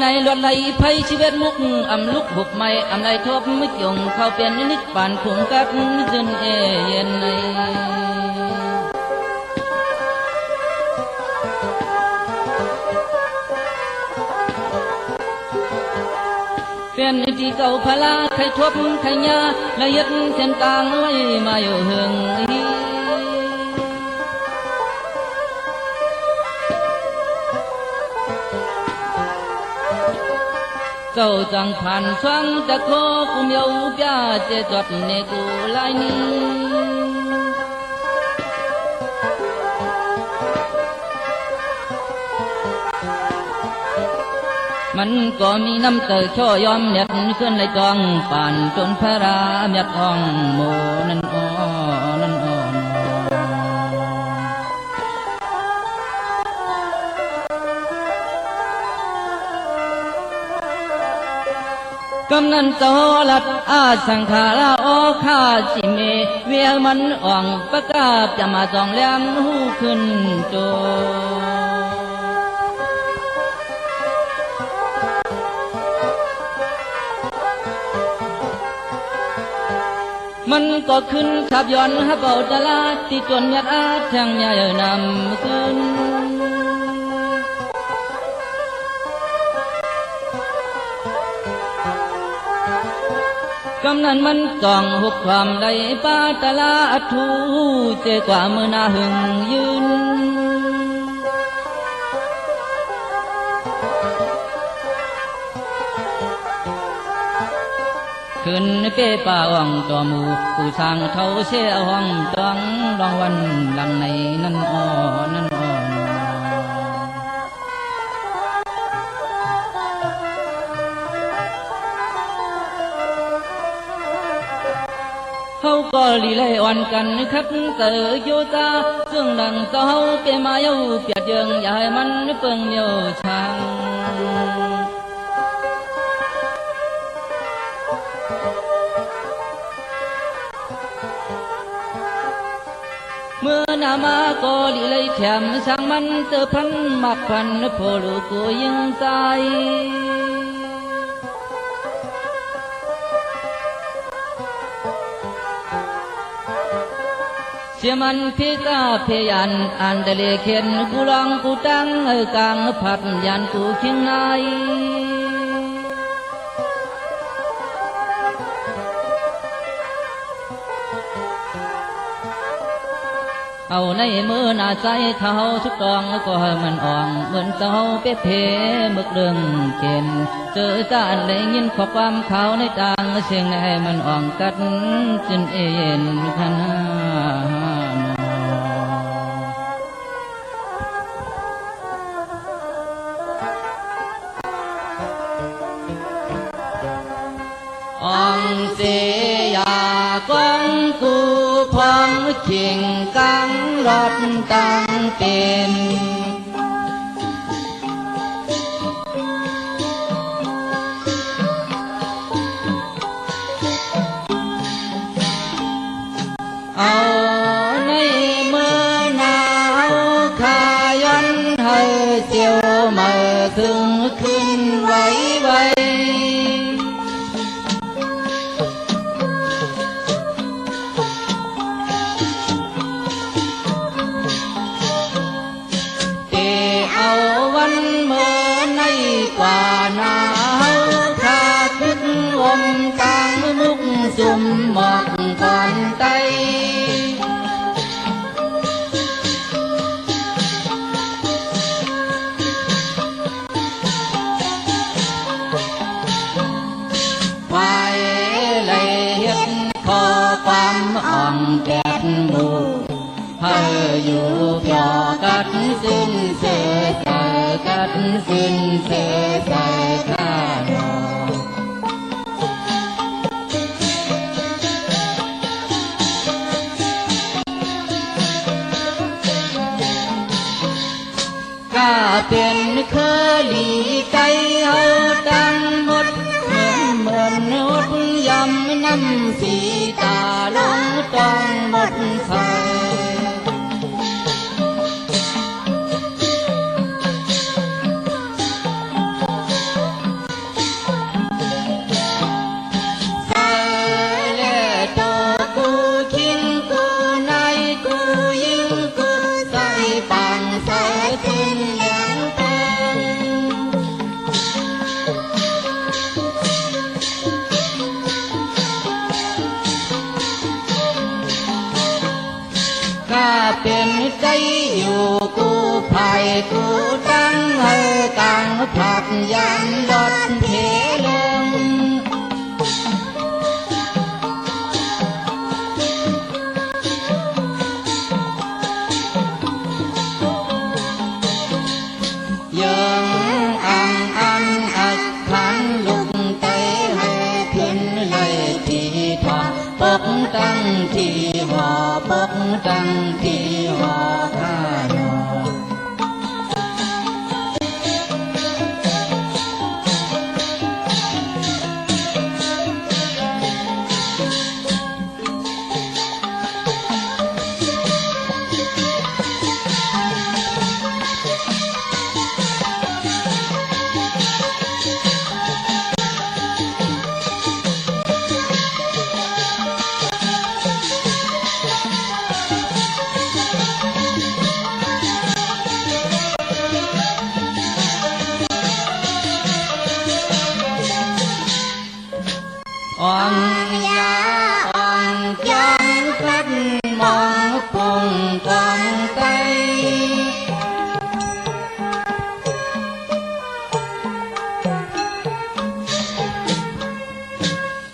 ในลวดไหลไฟชีวิตมุกอำลุกบุกไม่อำไรทบไม่จงเข้าเปลี่ยนนิดปานผงกัดจนเย็นในเปลี่ยนที่เก่าพลาใครทบใครยาละเอียดเส้นต่างไว้มาอยู่หึงเจ้าจังผ่านช่างตะโคกุมเยาပြเจจดในกูลายนี้มันก็มีน้ำเตยช่อยอมเน็ดขึ้นในจองป่านจนพระราเมียดอ่องโมนั่นอ่อนนั่นอ่อนกำนันโตลัดอาสังขาราโอข้าจิเมเวียมันอ่องประกาศจะมาจองแหลมหูขึ้นโจมันก็ขึ้นขับย้อนฮับเอาตลาดที่จนเมียดอาทางยานำขึ้นกำนันมันจ้องหุบความใดป้าตลาดทูเจกว่ามือนาหึงยืนขึ้นเป้ป่าอ่องตัวหมู่ผู้สร้างเท่าเสียห้องจังรองวันหลังในนั่นอ่อนั่นอ่อนเขาก็ลีไลอ่อนกันคัดเตอโยตาซึ่งดังเจ้าเปมาเย้าเปียดยังอย่าให้มันเปิงเย้าช่างเมื่อนามาก็ลีไลแถมสั่งมันเตอพันมักพันโพลูกูยิงใจเสียมันพิกาพยันอันเดเลเขียนกูลองกูตั้งกลางผัดยันกูเคียงในเอาในมือหน้าใจเขาสุดตองก็ให้มันอ่องเหมือนเต้าเป๊ะเพมึกเรื่องเกณฑ์เจอจานได้ยินข้อความเขาในต่างเสียงในให้มันอ่องกัดจนเอ็นขนาดอ่องเสียกองกูพองขิงกังรถตังเป็นเอาในมือหนาวขายันให้เจียวมาถึงขึ้นไว้ไว้กว่าหนาวข้าขึ้นอมกลางมุกซุ่มหมอกก่อนไตไฟเลยเฮ็ดขอความอ่อนแกดหมู่เฮาอยู่เพียกัดสิ้นเสียกัดสิ้นเสียใจข้าดอกาเป็นเคลีใจเอาดังหมดเหมือนหดยำน้ำสีตาลงต้องหมดใส เป็นใจอยู่กูภัยกูตั้งต่างผลักยันลดเทลงยังอันอักขันลุกเตะให้ขึ้นเลยที่ทอปกตั้งที่หอปกตั้งที่หอข้าหนออ่อนยาอ่อนยันพลัดมองพงกองไต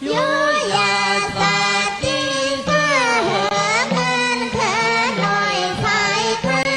ยุยาสาดีเพื่อเหอเงินแค่หน่อยสายไทย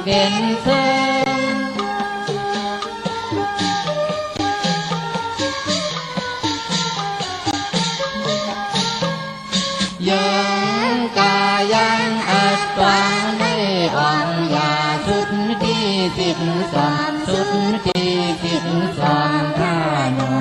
เป็นเธอยังกายังอัดฟังในอ่อนยาชุดที่13ชุดที่13ข้าหนอ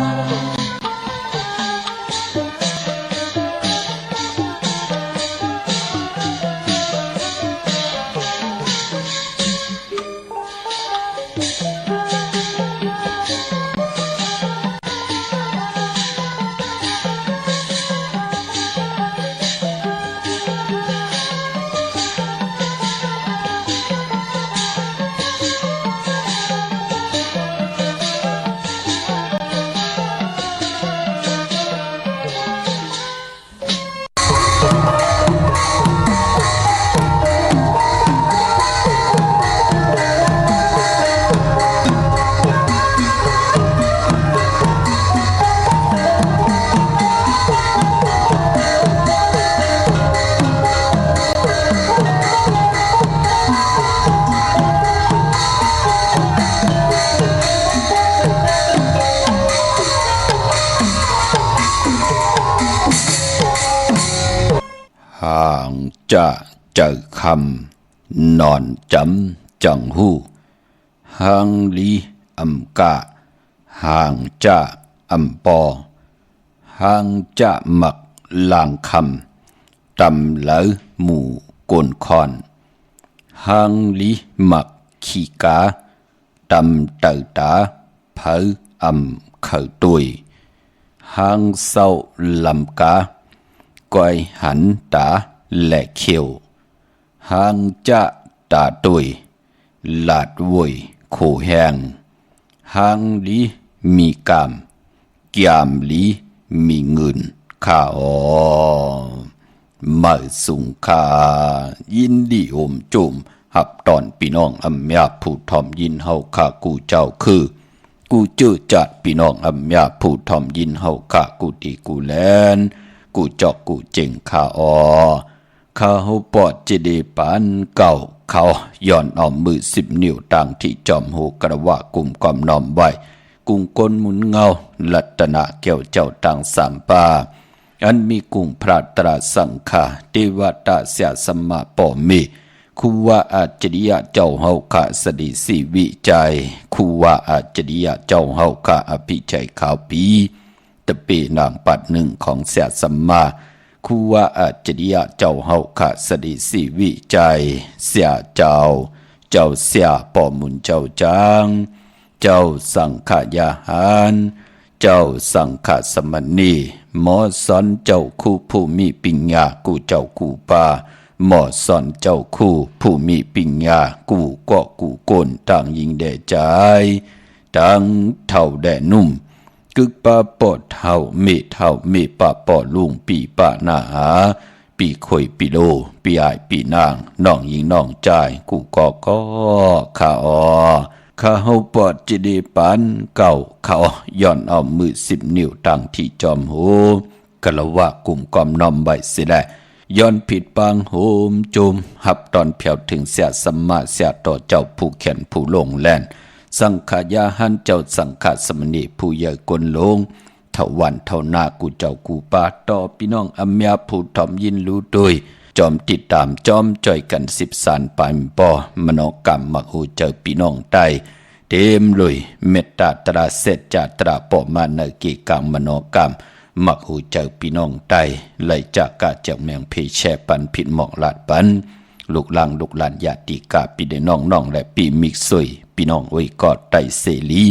ห่างจะเจอคำนอนจำจังหูห่างลีอำกะห่างจะอำปอห่างจะหมักลางคำตำเหลอหมู่กนคอนห่างลีหมักขี้กาตำเต่าตาเผออำเขอตุยห่างเศร้าลำกาก้อยหันตาและเขียวหางจะตาตุยลาดวยโขแหงหางลีมีกามแก้มลีมีเงินข้าอ๋อมาสุงคายินดีอมจุมหับตอนพี่น้องอำยาผู้ทอมยินเฮาข้ากูเจ้าคือกูเจอจัดพี่น้องอำยาผู้ทอมยินเฮาข้ากูดีกูแลนกูจอกกูเจ๋งข้าอ๋อ เขาปอดจิดีปานเก่าเขาย่อนเอามือ10 นิ้วต่างที่จอมหูกระวะกลุ่มกอมน้อมไว้กุ้งก้นหมุนเงาลัตนะเกี่ยวเจ้าต่างสามปาอันมีกุ้งพระตราสังฆาเทวตาเสียสมมาปอมีคูว่าอาจริยะเจ้าเฮาขะสดิสีวิจัยคูว่าอาจริยะเจ้าเฮาขะอภิชัยขาวปีตะปีนางปัดหนึ่งของเสียสมมาคูว่าอาจริยะเจ้าเฮาขะสดิสีวิจัยเสียเจ้าเสียปอมุนเจ้าจางเจ้าสังขยาหารเจ้าสังขสมณีหมอสอนเจ้าคู่ผู้มีปิญญากูเจ้ากูปาหมอสอนเจ้าคู่ผู้มีปิญญากูก็กูโกนต่างยิงแด่ใจต่างเท่าแด่นุ่มกึกปาปอดเท่าเมปาปอลุงปีปาหน้าหาปีข่อยปีโลปีอายปีนางน้องยิงน้องใจกูก็ข้าข้าเฮาปอดจิดีปานเก่าเขาย่อนเอามือ10 นิ้วตั้งที่จอมหูกะละว่ากลุ่มกอมน้อมไว้สิแลย้อนผิดปางโหมจุมหับตอนเพียวถึงเสียสัมมาเสียต่อเจ้าผู้แขนผู้ลงแล่นสังขยาหันเจ้าสังขสมณีผู้เยอะกลลงเท่าวันเท่านากูเจ้ากูปาต่อพี่น้องอัมยาผู้ทอมยินรู้โดยจอมติดตามจอมจ่อยกัน10 สานปายปอมโนกรรมมักหูเจอพี่น้องใต้เต็มเลยเมตตาตราเสจจาตราปอมาเนกิกังมโนกรรมมักหูเจอพี่น้องใต้ไหลจากกาจากเมืองเพแช่ปันผิดหมอกลาดปันลูกหลานญาติกาปีเดน้องและปีมิกซวยพี่น้องไว้กอดไตเสลี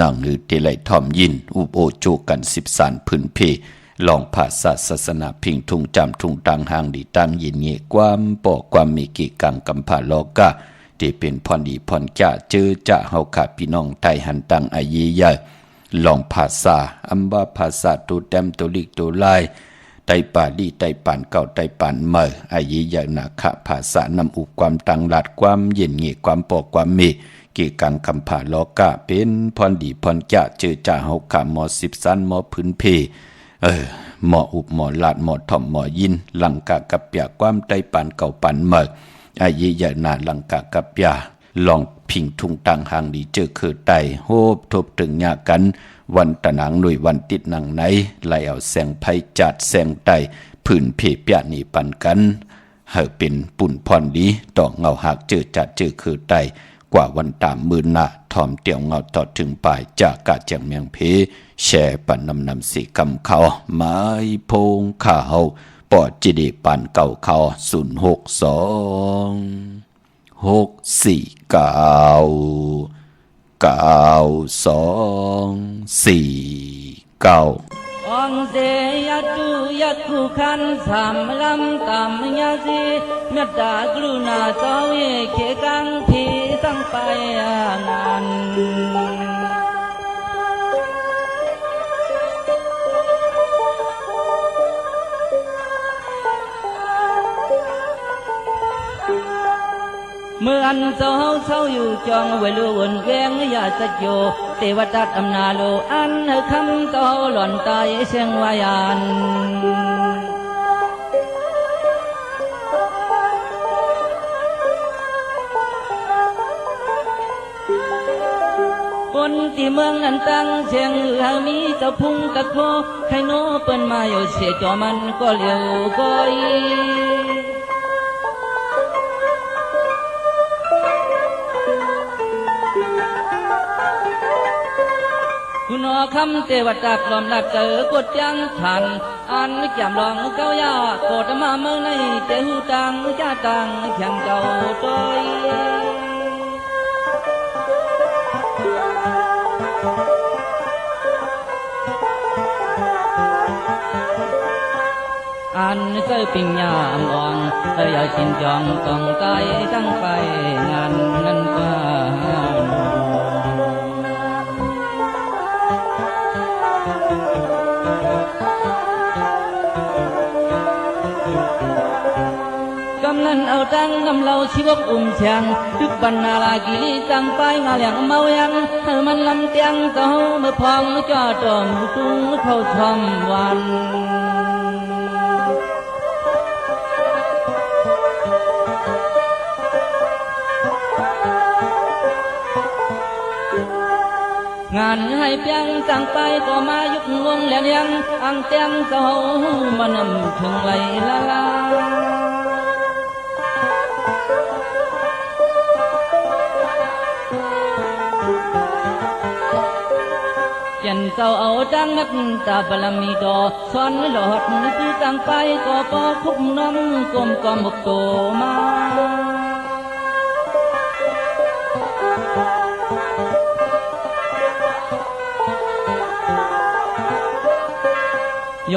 นั่งหรือเตไลทอมยินอุบโอโจกัน10 สานพื้นเพลองภาษาศาสนาพิงทุงจำทุงตังหางดีตั้งยินเงความปอความมีกิกังกัมพาโลกาที่เป็นพรดีพรจะเจอจะเฮาขาพี่น้องไทยหันตังอายีใหญ่ลองภาษาอัมบาภาษาตัวแต้มตัวลิกตัวลายไตป่าดีไตป่านเก่าไตป่านเมื่ออายีใหญ่นาคะภาษานำอุความตังหลัดความเย็นเงความปอความมีกิกังคำผาโลกาเป็นพรดีพรจะเจอจะเฮาขาหมอ10 สันหมอพื้นเพหมออุบหมอลาดหมอถ่อมหมอยินหลังกะกับเปียความไตป่านเก่าป่านเมื่ออายีใหญ่นาลังกะกับยาลองพิงทุงตังหางดีเจอคือไตโฮบทบถึงยากันวันตะหนังหน่วยวันติดหนังไหนไหลเอาแสงไพจัดแสงไตผื่นเพเปียนี่ปันกันเฮาเป็นปุ่นพรดีต่อเงาหักเจอจัดเจอคือไตกว่าวันตามมือหน้าทอมเตี่ยวเงาต่อถึงปลายจากกาเจียงเมียงเพแช่ปันนำสีกำเขาไม้พงข้าวปอดจิดีปันเก่าเขา062 องเสยตุยัตถุขันสามลำตามยาสีเมตตากรุณาเจ้าเยเขกังพีสังไปงานเมื่ออันเจ้าอยู่จองไว้ลู่วนแวงยาสัจโยเทวทัตอำนาโลอันคำเจ้าหล่อนตายเสียงวายานคนที่เมืองนั้นตั้งเสียงหามีเจ้าพุงตะโคใครโน้เปิ้นมาอยู่เสียจอมันก็เลี้ยวก้อยคุณอคำเทวตากลอมลักเจอกดยังทันอันจำลองเก้ายาโกดมาเมืองในเตหูตังจ้าตังแข่งเจ้าต้อยอันเคยปิญญาอ่อนอยากกินจองต้องตายตั้งไปงานนั้นก็กำนันเอาตังกำเราชีวกเชียงทุกบรรณาลากิลีจังไปงาเหลียงเมายังเธอมันลำเตียงเต้าเมื่อพองจ่อจอมตุ้งเข้าชมวัน มันให้เพียงสั่งไปก็มายุกงวงแหลมยังอังเตียงเจ้ามันนำถึงไหลละลาเจนเจ้าเอาจังนักตาบลมีดอสอนหลอดตื้อสั่งไปก็พอคุบน้ำกลมก็มุกโตมา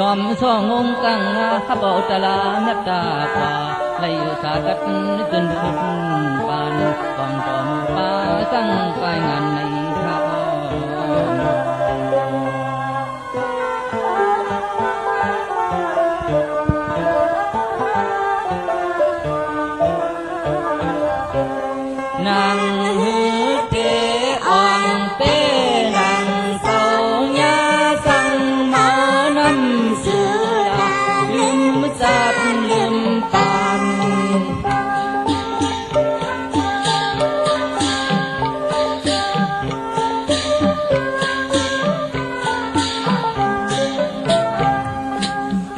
ยอมส่องงกังข้าเบาตะลาเมตตาป่าไล่สากัดจนสุดปานกองจอมป่าสั่งไปงานในข้า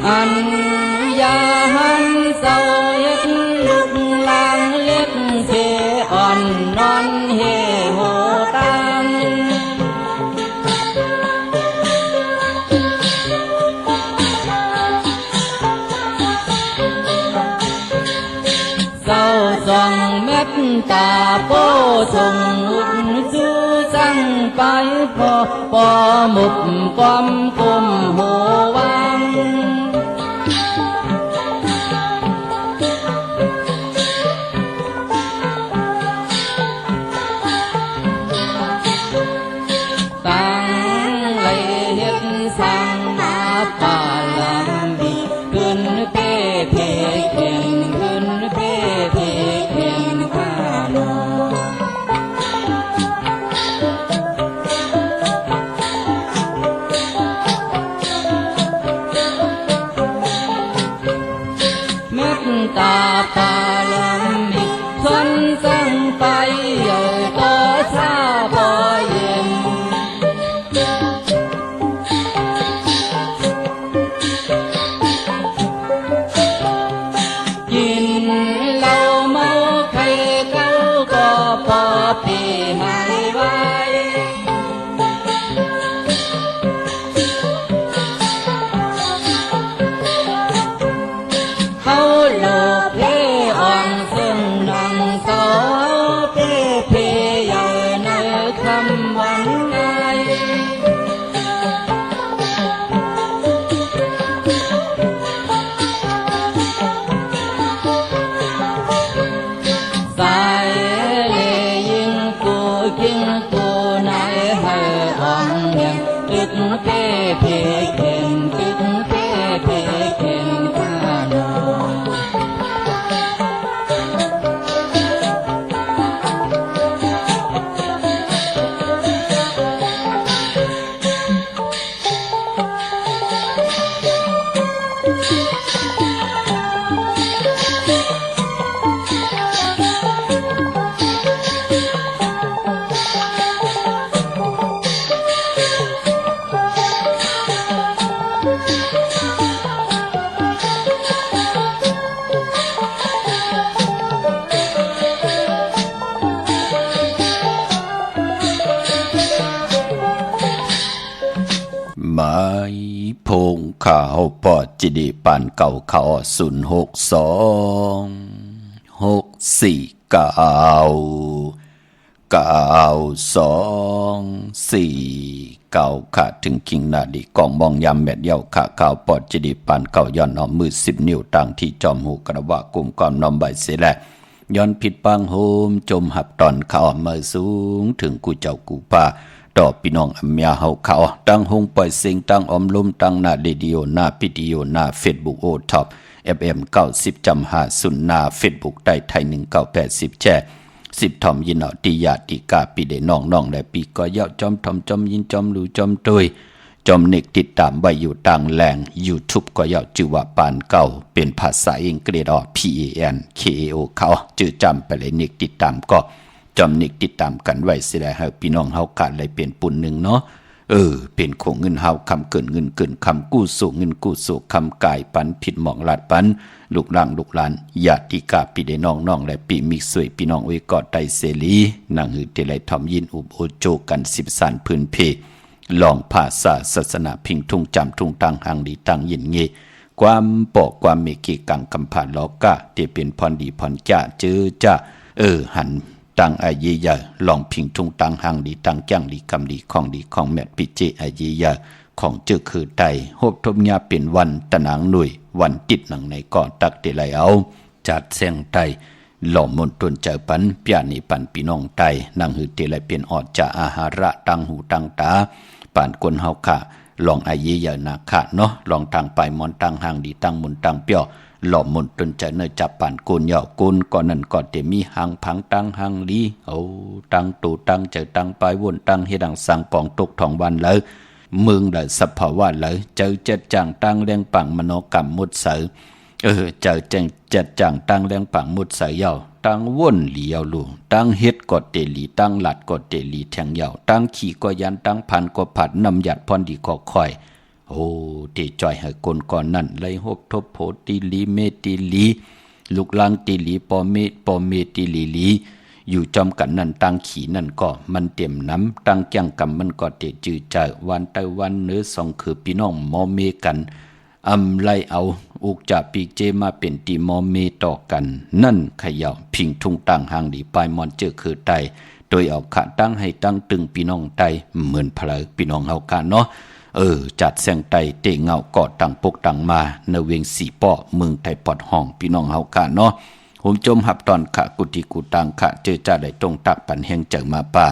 อันยาหันเศร้าเย็ดลุกลางเล็กเทอ่อนนอนเฮโหตังเศร้าส่องเม็ดตาโป้ส่งอุดจูสั่งไปพอหมุกความกลมหัววังตาปาลมิทนสั่งไปใหญ่ต่อชาบอเย็นกินเหล้าเมาไข่เก้าก็พอปีหายไว้เขาหลบไม้พงข่าวปอดจิดีปานเก่าข่าว06264ค่ะถึงคิงนาดีกองมองยำแมดเย้าค่ะข่าวปอดจิดีปานเก่าย้อนเอามือ10 นิ้วต่างที่จอมหูกระว่ากลุ่มกอมน้อมใบเสแลย้อนผิดปังโฮมจมหับตอนข่าวมาสูงถึงกูเจ้ากูป่าต่อพี่น้องอเมียเฮาเขาตั้งหงปล่อยเสียงตั้งอมลมตั้งหน้าเรดิโอหน้าพิดีโอหน้าเฟซบุ๊กโอท็อป FM 90.50หน้าเฟซบุ๊กได้ไทย1980แช่10ทอมยินเอาติยาติกาปีเดน้องและปีก็เยาจอมทอมจอมยินจอมหลูจอมตุยจอมเน็กติดตามไว้อยู่ต่างแหล่ง YouTube ก็เยาชื่อว่าปานเก่าเป็นภาษาอังกฤษPANKAO เขาจื่อจำไปเลยเน็กติดตามก็ จอมนิกติดตามกันไว้สิได้ให้พี่น้องเฮากะเลยเป็นปุ่นหนึ่งเนาะเป็นของเงินเฮาคำเกินเงินเกินคำกู้สู่เงินกู้สู่คำกายปันผิดหมองลาดปันลูกหลางลูกหลานญาติกาปีได้น้องและปีมิกสวยพี่น้องไว้กอดไตเสรีนางหือเทไลทอมยินอุบโอโจกัน10สานพื้นเพลองภาษาศาสนาพิงทุ่งจำทุ่งตังหังดีตังยินเงความปอกความเมกีกังคำผ่านลอกะที่เป็นพรดีพรจ่าเจอจ้าหันตังอาเยียลองพิงทุ่งตังหังดีตังแก้งดีคำดีของแมทปิเจอาเยียของเจอคือไตโฮบทมยาเป็นวันตะนางหน่วยวันติดหนังในก่อตักเตไลเอาจัดแสงไตหล่อมนตนเจอปันเปียนีปันพี่น้องไตนางหือเตไลเป็นออดจะอาหาระตังหูตังตาป่านคนเฮาค่ะลองอาเยียนาคะเนาะลองทางไปมอนตังหังดีตังมุนตังเปียวหล่อมนตนเจอเนจับป่านโกนเหยาโกนก่อนนั้นก่อนเตมีหังพังตังหังลีตังตูตังเจอตังไปวนตังเฮดังสังปองตกทองวันเลยมึงได้สัพพาวะเลยเจอเจ็ดจังตังแรงปังมโนกรรมมุดเสือเจอเจ็ดจังตังแรงปังมุดเสือเยาตังว่นเหลียวลูตังเฮ็ดกอดเตลีตังหลัดกอดเตลีแทงเยาตังขี่ก็ยันตังพันก็ผัดนำหยัดพรดีขอคอยเตจอยให้คนก่อนนั่นเลยหบทบโพติลีเมติลีลูกลังติลีปอเมติลีอยู่จอมกันนั่นตังขี่นั่นก็มันเต็มน้ำตังแก้งกำมันก็เตจือใจวันไต้วันเนื้อสองคือพี่น้องมอเมกันไล่เอาอุกจะปีเจมาเป็นตีมอเมต่อกันนั่นขย่าพิงทุ่งตังหางดีปลายมอนเจอคือไตโดยเอาขะตั้งให้ตั้งตึงพี่น้องไตเหมือนพลายพี่น้องเฮากันเนาะจัดแสงไตเตะเงากอดตังปกตังมาเนเวงสีป้อเมืองไทยปอดห้องพี่น้องเฮากันเนาะผมจมหับตอนขะกุฏิกุตังขะเจอจ่าได้ตรงตักปันแห่งเจอมาป่า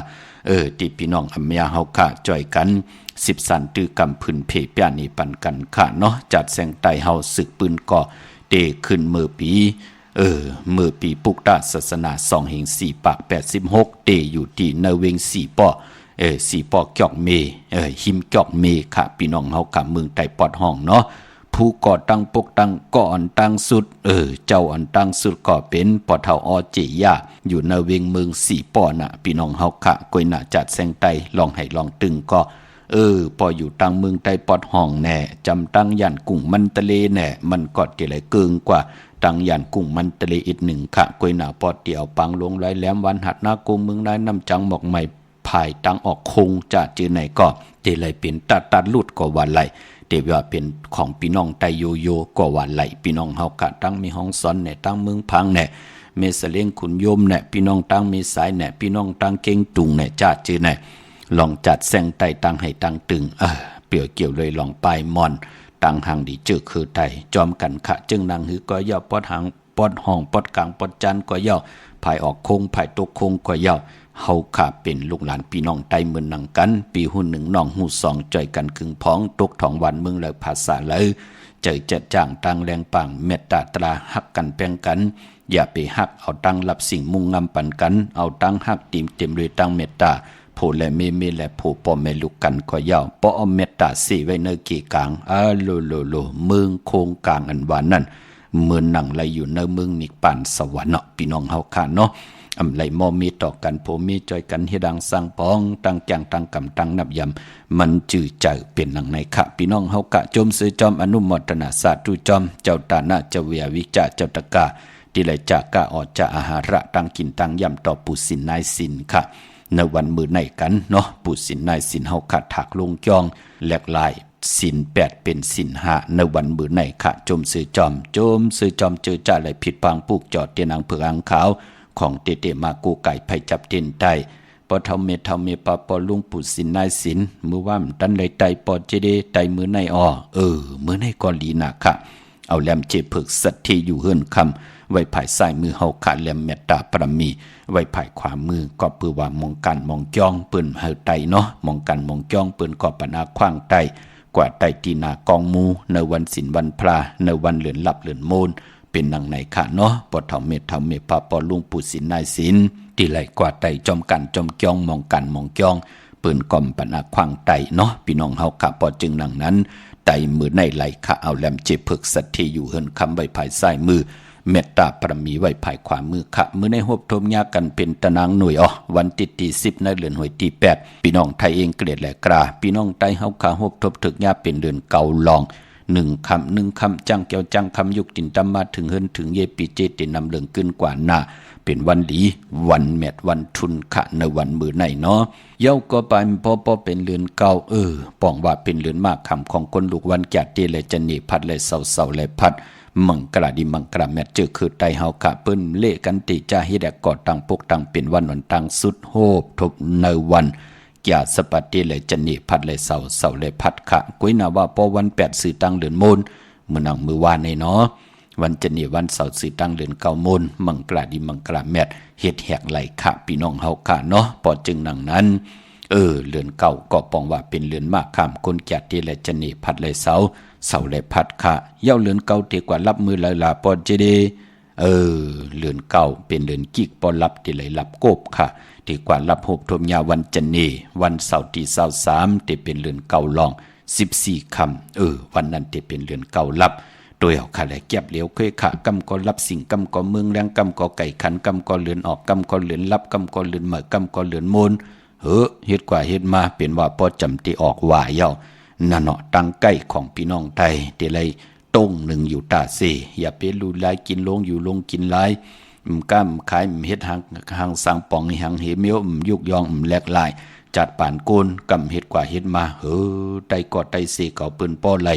ตีพี่น้องอัมยาเฮาขะจ่อยกัน10สันตือกำพื้นเพเปียนีปันกันขะเนาะจัดแสงไตเฮาศึกปืนก่อเตขึ้นมือปีมือปีปุกตาศาสนา2แห่ง4ปาก86เตอยู่ที่เนเวง4ป้อ4ป้อเกอกเมหิมเกอกเมค่ะพี่น้องเฮาค่ะเมืองไต้ปอดห้องเนาะผู้ก่อตั้งปกตั้งก่อนตั้งสุดเจ้าอันตั้งสุดก็เป็นปอเฒ่าอเจียอยู่ในเวงเมือง4ป้อน่ะพี่น้องเฮาค่ะกวยน่ะจัดแสงไตลองให้ลองตึงก็พออยู่ตั้งเมืองไต้ปอดห้องแน่จำตั้งย่านกุ้งมันทะเลแน่มันก็จะไหลเกิงกว่าตั้งย่านกุ้งมันทะเลอีกหนึ่งค่ะกวยน่ะปอดเตียวปังลงไรแหลมวันหัดนากุมเมืองไรน้ำจังหมอกใหม่ภายตั้งออกคงจะจือไหนก็เตไหลเป็นตัดลุดก็วันไหลเตว่าเป็นของพี่น้องไตโยโยก็วันไหลพี่น้องเฮากะตั้งมีห้องซ้อนแน่ตั้งเมืองพังแน่เมสเลียงขุนโยมแน่พี่น้องตั้งมีสายแน่พี่น้องตั้งเก่งตุงแน่จ้าจือแน่ลองจัดแสงไตตั้งให้ตั้งตึงเปี่ยวเกี่ยวเลยลองปลายมอนตั้งหังดีเจอคือไตจอมกันขะจึงนางหือก็ย่อปอดหางปอดห้องปอดกลางปอดจันก็ย่อภายออกคงภายตกคงก็ย่อเฮาขาเป็นลูกหลานพี่น้องไต้เหมือนนังกันปีหุ่นหนึ่งน้องหูสองจ่อยกันครึ่งพ้องตกทองวันเมืองเลยภาษาเลยเจอจัดจ้างตังแรงปังเมตตาตราหักกันแปลงกันอย่าไปหักเอาตังรับสิ่งมุ่งงำปันกันเอาตังหักติมเต็มเลยตังเมตตาผู้และเมและผู้ปอแม่ลูกกันก็ยาวปอเมตตาสีไว้เนกีกลางโลเมืองโคงกลางอันหวานนั่นเมืองหนังไหลอยู่ในเมืองนิปานสวรรค์เนาะพี่น้องเฮาค่ะเนาะไหลมอมีต่อกันโพมีจอยกันเฮดังสร้างปองตั้งแกงตั้งกำตั้งนับยำมันจื่อใจเป็นหนังในค่ะพี่น้องเฮากะจมซื้อจอมอนุโมทนาสาธุจอมเจ้าตานะเจ้าเวียวิจาเจ้าตะกาที่ไหลจากกะออจะอาหาระตั้งกินตั้งยำต่อปุสินนายสินค่ะในวันมือในกันเนาะปุสินนายสินเฮาขัดถักลงจองแหลกลายสิน8เป็นสิน5ในวันมือในค่ะจมซื้อจอมเจอจ่าไหลผิดปางปลูกจอดเตียนางเผือกอังขาวของเตมากูไก่ไผ่จับเต้นไตปอเทาเมปาปอลุงปุสินนายสินมือว่ามตันเลยไตปอเจเดไตมือในมือในกอลีนาค่ะเอาแหลมเจเพิกสัตทีอยู่เฮือนคำไว้ภายซ้ายมือเฮาขาแหลมเมตตาปรมีไว้ภายขวามือก็เพื่อว่ามองกันมองจ้องปืนเฮาไตเนาะมองกันมองจ้องปืนก็ปนาขว้างไตกว่าไตตีนากองมูในวันศีลวันพระในวันเหลือนลับเหลือนโมนเป็นนังในค่ะเนาะปอเฒ่าเมพาปอลุงปุสินนายสินที่ไหลกว่าไตจอมกันจอมจ้องมองกันมองจ้องปืนกอมปนาขว้างไตเนาะพี่น้องเฮาค่ะปอจึงนังนั้นไตมือในไหลค่ะเอาแหลมเจเพิกสัตทีอยู่เฮินคำใบภายซ้ายมือ เมตตาปรมีไว้ภายขวามือขะมือในหบทมยากันเป็นตะนางหน่วยวันที่10ในเดือนหวยที่8พี่น้องไทยเองเกลียดแหลกราพี่น้องไทยเฮาขาหบทบถึกยาเป็นเดือนเก่าลอง1 คำจังเกี่ยวจังคำยุกตินตำมาถึงเฮินถึงเยปีเจตินำเลืองขึ้นกว่าหน้าเป็นวันหลีวันแมดวันทุนขะในวันมือในเนาะเย้าก็ไปพอเป็นเรือนเก่าป้องว่าเป็นเรือนมากคำของคนลูกวันแก่เตเลยจะหนีพัดเลยเศร้าเลยพัดมังกระดิมังกระแมดเจอคือไตเฮาขะเปิ้นเละกันติจ่าเฮ็ดก่อตั้งปกตั้งเป็นวันตั้งสุดโฮบทบในวันอย่าสปัดเตเลยจะหนีพัดเลยเศร้าเลยพัดขะกุ้ยนาว่าพอวัน8สื่อตั้งเดือนมูลมื้อนังมื้อวานในเนาะวันจะนี่วันเสาร์สื่อตั้งเดือนเก้ามูลมังกราดิมังกราแมดเฮ็ดแหกไหลขะพี่น้องเฮาขะเนาะพอจึงนังนั้นเรือนเก่าก็ปองว่าเป็นเรือนมากข้ามคนแก่ที่และจะนี่พัดเลยเสาเลยพัดขะเย้าเรือนเก่าที่กว่ารับมือลาปอเจเดเรือนเก่าเป็นเรือนกิกปอรับที่เลยรับโกบค่ะที่กว่ารับหบทมยาวันจะนี่วันเสาร์ที่23ที่เป็นเรือนเก่าลอง14 คำวันนั้นที่เป็นเรือนเก่ารับโดยเอาขาแหลกเก็บเหลียวเคยขะกำกอรับสิ่งกำกอเมืองแรงกำกอไก่ขันกำกอเลือนออกกำกอเลือนรับกำกอเลือนเหมือกำกอเลือนโมนเฮ็ดกว่าเฮ็ดมาเป็นว่าพอจำที่ออกว่าเย้านั่นเนาะตั้งใกล้ของพี่น้องไทยเดลัยต้งหนึ่งอยู่ตาเสอย่าเป็นลูลายกินลงอยู่ลงกินหลายก้ามขายเฮ็ดหางสังป่องหางเหเมียวยุกยองแหลกลายจัดป่านโกนกำเฮ็ดกว่าเฮ็ดมาไตกอดไตเสเก่าปืนป้อไหล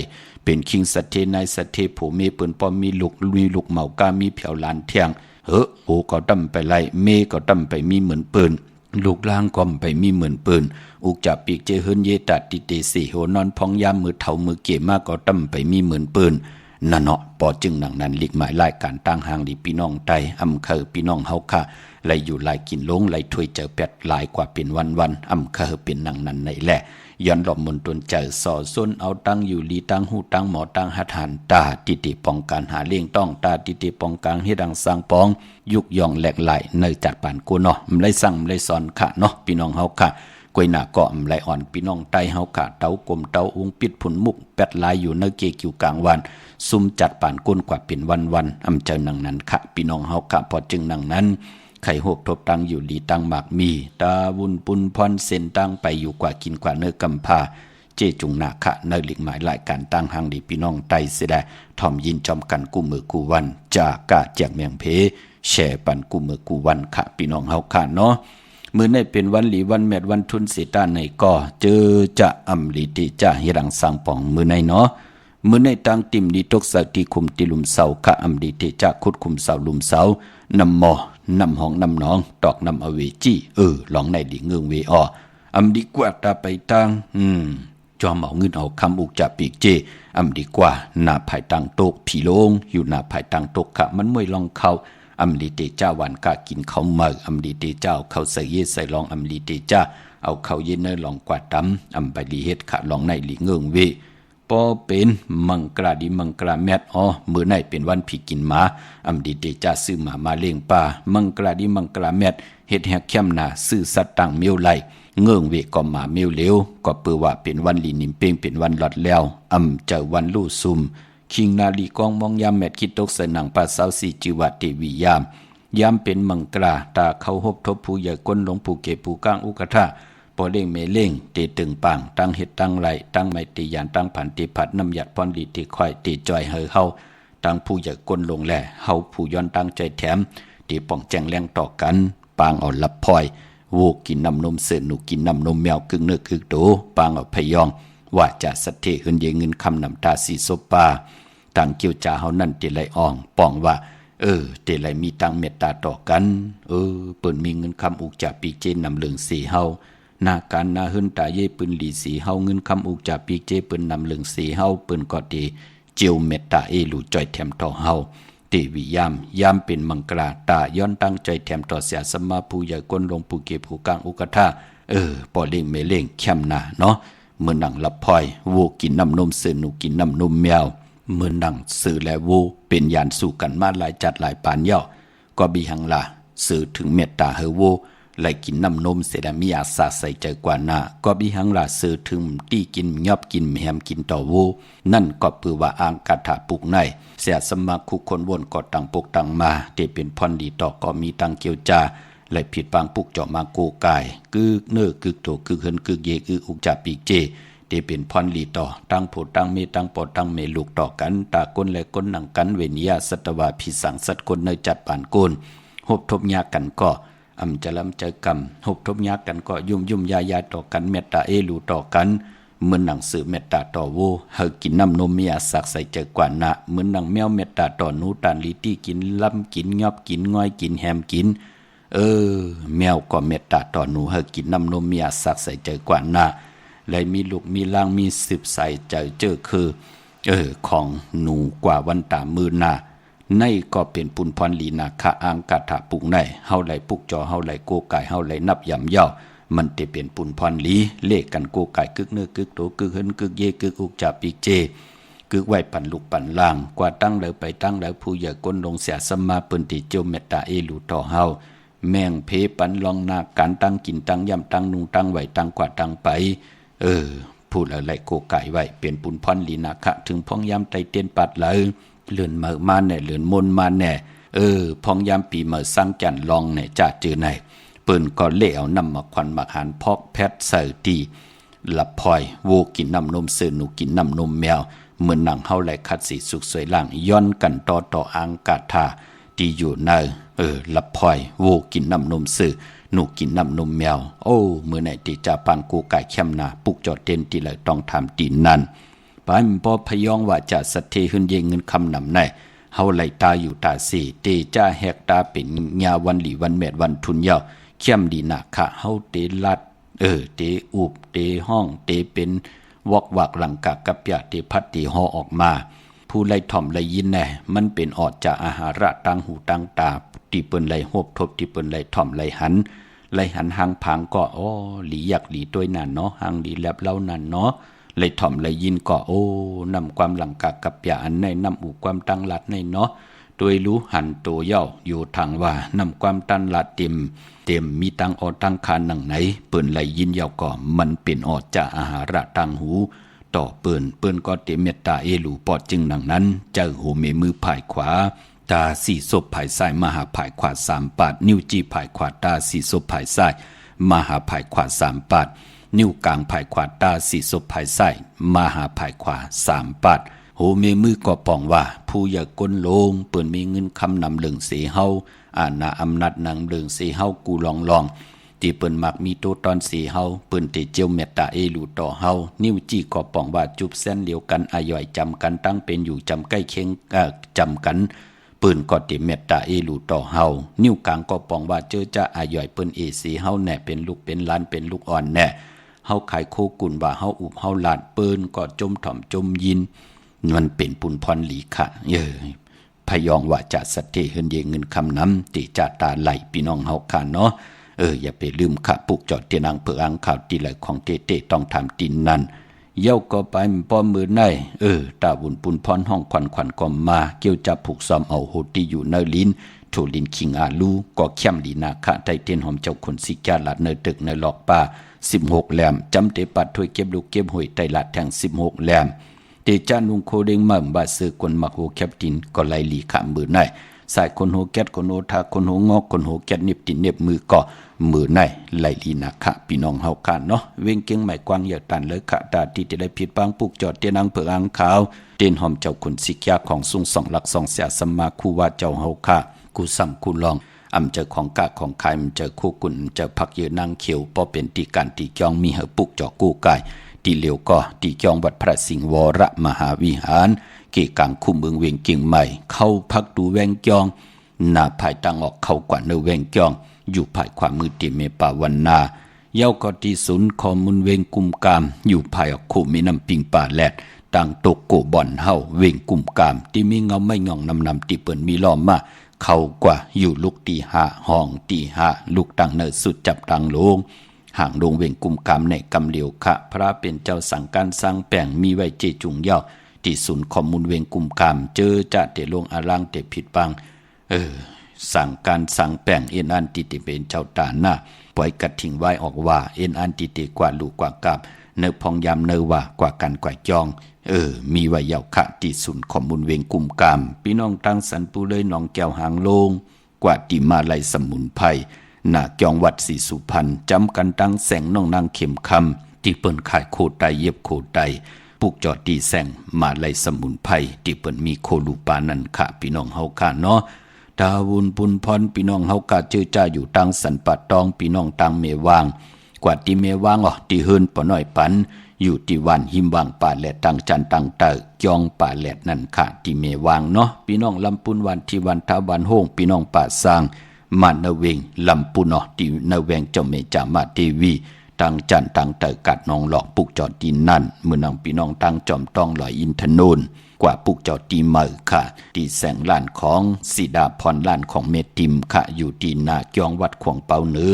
เป็นคิงสัตเทนายสัตเทผู้มีปืนป้อมีลูกเหมากามีเผียวลานเที่ยงโอก็ตั้มไปไล่เมก็ตั้มไปมีเหมือนปืนลูกล่างก็ไปมีเหมือนปืนอุกจับปีกเจเฮินเยตัดติเตสีโหนอนพองยามมือเท่ามือเก๋มากก็ตั้มไปมีเหมือนปืนนั่นเนาะปอจึงหนังนั้นลิกหมายรายการตั้งห่างดีพี่น้องไตอำเภอพี่น้องเฮาค่ะไหลอยู่ไหลกินลงไหลถ้วยเจอแปดหลายกว่าเป็นวันอำเภอเป็นหนังนั้นในแหละย้อนหลอมมนตนเจอสอส้นเอาตั้งอยู่ลีตั้งหูตั้งหมอตั้งหัดหันตาติติป้องกันหาเลี้ยงต้องตาติติป้องกันให้ดังสร้างปองยุกยองแหลกไหลในจัดปานกูเนาะมไลสั่งมไลสอนค่ะเนาะพี่น้องเฮาค่ะกวยหน้าก็มไลอ่อนพี่น้องไตเฮาค่ะเต้ากลมเต้าอุ้งปิดผุนมุกแปดลายอยู่ในเกกิวกลางวันซุ่มจัดปานก้นกว่าเป็นวันอำเจ้านังนั้นค่ะพี่น้องเฮาค่ะพอจึงนังนั้นไข่หกทบตังอยู่ลีตังหมากมีตาวุนปุนพรเส้นตังไปอยู่กว่ากินกว่าเนื้อกำพาเจจุงนาคะเนื้อหลิกหมายหลายการตั้งหางดีพี่น้องไตเสดถ่อมยินจอมกันกูมือกูวันจากกะแจกเมียงเพแช่ปันกูมือกูวันค่ะพี่น้องเฮาค่ะเนาะมื้อในเป็นวันหลีวันแมดวันทุนเสตาในก็เจอจะอำลีติจะฮิรังสังปองมื้อในเนาะมื้อในตังติมดีตกสติคุมติลุมเสาคะอำลีติจะคุดคุมเสาลุมเสานำหมอนำห้องนำน้องตอกนำอเวจี้หลองในดีเงืองเวอำดีกว่าตาไปตังจอมเอาเงินเอาคำอุกจะปีกเจอำดีกว่าหน้าภายตังโตกผีโลงอยู่หน้าภายตังโตกค่ะมันมวยลองเขาอำลีเตจ้าวันกะกินเขาเมืออำลีเตเจ้าเขาใส่เยใส่ลองอำลีเตจ้าเอาเขาเย็นเนอลองกว่าตำอำไปลีเฮ็ดค่ะลองในลีเงืองเวปอเป็นมังกราดิมังกราแมดมื้อในเป็นวันผีกินหมาอำดีเตจ้าซื้อหมาเลี้ยงป่ามังกราดิมังกราแมดเฮ็ดแฮกเข้มหน้าซื้อสัตว์ต่างเมียวไหลเงื่องเวก็หมาเมียวเหลวก็เปือว่าเป็นวันลีนิมเป้งเป็นวันหลอดแล้วเจอวันลู่ซุ่มคิงนาลีกองมองยามแมดคิดตกใส่หนังปลาสาวสีจิวะเทวียามเป็นมังกราตาเขาหบทบผู้ใหญ่ก้นหลวงปู่เกปู่ก้างอุกทะปอเล่งเมเล่งเตตึงปังตั้งเห็ดตั้งไหลตั้งไมตียานตั้งผันตีผัดน้ำหยัดพรดีตีควายตีจอยเฮาตั้งผู้ใหญ่ก้นลงแหล่เฮาผู้ย้อนตั้งใจแถมตีป่องแจงแรงต่อกันปางเอาลับพลอยวูกินน้ำนมเสือหนูกินน้ำนมแมวกึ่งเนื้อกึ่งโตปางเอาพยองว่าจะสะเทหืนเยเงินคำนำตาสีโซปาตั้งเกี่ยวจ่าเฮานั่นเตไหลอ่องป้องว่าเตไหลมีตั้งเมตตาต่อกันเปิ้นมีเงินคำอุกจ่าปีเจนนำเลืองสีเฮานาการนาหึนตาเย่ปืนหลีสีเฮาเงินคำอุกจ่าปีเจปืนนำเลืองสีเฮาปืนก็ดีเจียวเมตตาหลูจ่อยแถมต่อเฮาเตวิยามเป็นมังกราตาย้อนตั้งใจแถมต่อเสียสมาผู้ใหญ่ก้นลงผู้เก็บผู้กลางอุกทะปอเล่งเมเล่งแคมนาเนาะเมื่อนังลับพลอยวูกินน้ำนมเสือหนูกินน้ำนมแมวเมื่อนังสื่อและวูเป็นยานสู่กันมาหลายจัดหลายปานเย่าก็บีหังละสื่อถึงเมตตาเฮวู ไหลกินน้ำนมเสดมีอาสาใส่ใจกว่าหน้าก็บิหังลาเสือถึงตี้กินยอบกินแฮมกินต่อวูนั่นก็ปือว่าอ่างกาถาปุกในเสียสมาคุคนวนก็ตังปกตังมาเตเป็นพรดีต่อก็มีตังเกียวจาไหลผิดบางปุกเจาะมาโกกายกึกเนื้อกึกโตกึกเฮินกึกเยกึกอุกจาปีกเจเตเป็นพรลีต่อตั้งโพตั้งเมตั้งปอตั้งเมลูกต่อกันตาก้นและก้นหนังกันเวนิยาสัตวาพิสังสัตก้นเนจัดปานก้นหบทบยากันก็อำจะลำเจอกรรมหบทบยากันก็ยุ่มยาต่อกันเมตตาเอลูต่อกันเหมือนหนังสือเมตตาต่อโวเฮากินน้ำนมมีอาสักใส่เจอกว่านะเหมือนหนังแมวเมตตาต่อนูตานลีตี้กินล้ำกินยอบกินง่อยกินแฮมกินแมวก็เมตตาต่อหนูเฮากินน้ำนมมีอาสักใส่เจอกว่านะเลยมีลูกมีล่างมีสืบใส่เจอคือของหนูกว่าวันตามือหน้าในก็เป็นปุนพรลีนาคาอังกาถาปุกในเฮาไหลปุกจอเฮาไหลโกไก่เฮาไหลนับยำเย่ามันจะเป็นปุนพรลีเลขกันโกไก่กึกเนื้อกึกโตกึกเฮินกึกเยกึกอุกจาปีเจกึกไว้ปันลูกปันล่างกว่าตั้งแล้วไปตั้งแล้วผู้ใหญ่ก้นลงเสียสมาเปิ้นติเจียวเมตตาเอลูต่อเฮาแม่งเพปันลองนาการตั้งกินตั้งย่ำตั้งนุงตั้งไหวตั้งกว่าตั้งไปพูดอะไรโกไก่ไว้เป็นปุนพรลีนาคะถึงพ้องยำไตเตียนปัดเลยเลื่อนเมื่อมาแน่เลื่อนมนมาแน่พ้องยำปีเมื่อสร้างจันลองเนี่ยจ่าเจอไหนเปิ้นก็เลี้ยวนำมาควันมาหันพอกแพทย์ใส่ตีลับพลอยโวกินน้ำนมเสือหนูกินน้ำนมแมวเหมือนหนังเฮาไหลคัดสีสุกสวยล่างย้อนกันต่ออังกาธาที่อยู่ในลับพลอยโวกินน้ำนมเสือหนูกินน้ำนมแมวโอ้เมื่อไหนที่จะปันกูไก่เข้มนาปุกจอดเต้นที่เลยต้องทำตีนั้นปายมันพอพยองว่าจะสะเทหึนเยงเงินคำนำในเฮาไหลตาอยู่ตาสีเตจ้าแหกตาเป็นญาวันหลีวันแมดวันทุนเยาเข้มดีนาคะเฮาเตลัดเตอุบเตห้องเตเป็นวอกวักหลังกะกับยาเตพัดเตหอออกมาผู้ไล่ถ่อมไล่ยินแน่มันเป็นออดจากอาหาระตังหูตังตาที่เปิ้นไล่โหบทบที่เปิ้นไล่ถ่อมไล่หันหางผางก็หลีอยากหลีตัวนั่นเนาะหางหลีแลบเล่านั่นเนาะเลยถ่อมเลยยินก็นำความหลังกะกับยาอันในนำอูความตั้งหลัดในเนาะโดยรู้หันตัวเย่าอยู่ทางว่านำความตั้งหลัดเต็มมีตังออตั้งคานหนังไหนเปิ้นเลยยินเย่าก็มันเป็นออดจากอาหาระตังหูต่อเปิ้นก็เตเมตตาเอลูปอดจึงหนังนั้นเจอหูเมมือผายขวาตาสี่ศพผายซ้ายมหาผายขวา3 ปาดนิ้วจี้ผายขวาตาสี่ศพผายซ้ายมหาผายขวา3 ปาดนิ้วกลางผายขวาตาสี่ศพผายซ้ายมหาผายขวา3 ปาดโหเมมือก็ปองว่าผู้อย่าก้นโลงเปิ้นมีเงินคำนำเหลืองเสเฮาอาณาอำนาจนางเหลืองเสเฮากูลองที่เปิ้นมักมีโตตอนเสเฮาเปิ้นเตเจียวเมตตาเอลูต่อเฮานิ้วจี้ก็ปองว่าจุบเส้นเดียวกันอาย่อยจำกันตั้งเป็นอยู่จำใกล้เคียงจำกันเปิ้นก็ติเมตตาเอลูต่อเฮานิ้วกลางก็ปองว่าเจอจะอาย่อยเปิ้นเอสีเฮาแน่เป็นลูกเป็นหลานเป็นลูกอ่อนแน่เฮาขายโคกุนว่าเฮาอุบเฮาลาดเปิ้นก็จมถ่อมจมยินมันเป็นปุนพรหลีค่ะพยองว่าจะสะเทเฮินเยเงินคำน้ำติจะตาไหลพี่น้องเฮาค่ะเนาะอย่าไปลืมค่ะปุกจอดเตียนางเผืออังข่าวตีไหลของเตต้องทำตินนั้นเย้าก็ไปป้อมมือในตาบุญปุนพรห้องขวัญก็มาเกี่ยวจับผูกซ้อมเอาโหตีอยู่เนลิ้นโถลินคิงอาลูก็เข้มลีนาคะไตเตียนหอมเจ้าคนสิกาลัดเนตึกในหลอกป่า16 แหลมจำเตปัดถ้วยเก็บลูกเก็บหวยไตลัดแทง16 แหลมเตจานุงโคเด้งมั่มบาซื้อคนมักโหแคปตินก็ไล่ลีขามมือในสายคนโหแกดคนโหทาคนโหงอกคนโหแกดนิบตินเน็บมือก็มือในไล่ลีนาคะพี่น้องเฮาค่ะเนาะเว้งเก่งใหม่กว้างอย่าตันเลยค่ะตาที่จะได้ผิดบางปุกจอดเตียนางเผืออังขาวเตียนหอมเจ้าคนสิกยาของสุง2 หลัก2เสียสมาคูว่าเจ้าเฮาค่ะกูสั่งกูลองเจอของกะของใครเจอคู่กุนเจอพักเยอะนางเขียวพอเป็นตีการตีจองมีเหอปุกจอกู้กายตีเหลียวก็ตีจองวัดพระสิงห์วรมหาวิหารเกกังคุมเมืองเวียงเก่งใหม่เข้าพักดูแวงจองหน้าภายตังออกเข้ากว่าเนแวงจองอยู่ภายขวามือติเมปาวันนาเย้าก็ที่ศูนย์คอมุนเวงกุมกามอยู่ภายออกคู่มีน้ำปิงป่าแลดต่างตกโกบ่อนเฮาเวงกุมกามที่มีเงาไม่ง่องนำที่เปิ้นมีล้อมมาเข้ากว่าอยู่ลูกตี5ห้องตี5ลูกตังเนอสุดจับตังลงห่างลงเวงกุมกามในกำเหลียวคะพระเป็นเจ้าสั่งการสร้างแป่งมีไว้เจจุงเย้าที่ศูนย์คอมุนเวงกุมกามเจอจะเตลงอารังเตผิดบัง สั่งการสั่งแป้งเอ็นอันติติเป็นเจ้าตาหน้าปล่อยกัดทิ้งไว้ออกว่าเอ็นอันติติกว่าลูกกว่ากับเนพองยามเนว่ากว่ากันกว่าจองมีไว้ยาวขะที่ศูนย์ข้อมูลเวงกุมกามพี่น้องตั้งสันปูเลยน้องแก้วหางโลงกว่าติมาลัยสมุนไพรหน้าจองวัดศรีสุพรรณจำกันตั้งแสงน้องนางเข็มคำที่เปิ้นขายโคไตเย็บโคไตปลูกจอดตีแสงมาลัยสมุนไพรที่เปิ้นมีโคลูปานันค่ะพี่น้องเฮาค่ะเนาะดาวุนปุนพรพี่น้องเฮากะเจอจ้าอยู่ตั้งสันปัดตองพี่น้องตั้งเมวางกว่าที่เมวางที่เฮินปอน้อยปันอยู่ที่วันหิมวางป่าแหลดตั้งจันตั้งเตอจองป่าแหลดนั่นค่ะที่เมวางเนาะพี่น้องลำปุนวันที่วันทาวันโฮงพี่น้องป่าสร้างมานเวงลำปุนที่นเวงเจ้าเมจามาเทวีตั้งจันตั้งเตอกัดนองหลอกปุกจอดดินนั่นเมื่อนางพี่น้องตั้งจอมต้องลอยอินทนูนกว่าปุกเจ้าตีเมอค่ะที่แสงล้านของสีดาพรล้านของเมติมค่ะอยู่ที่นาจองวัดขวงเปาเนือ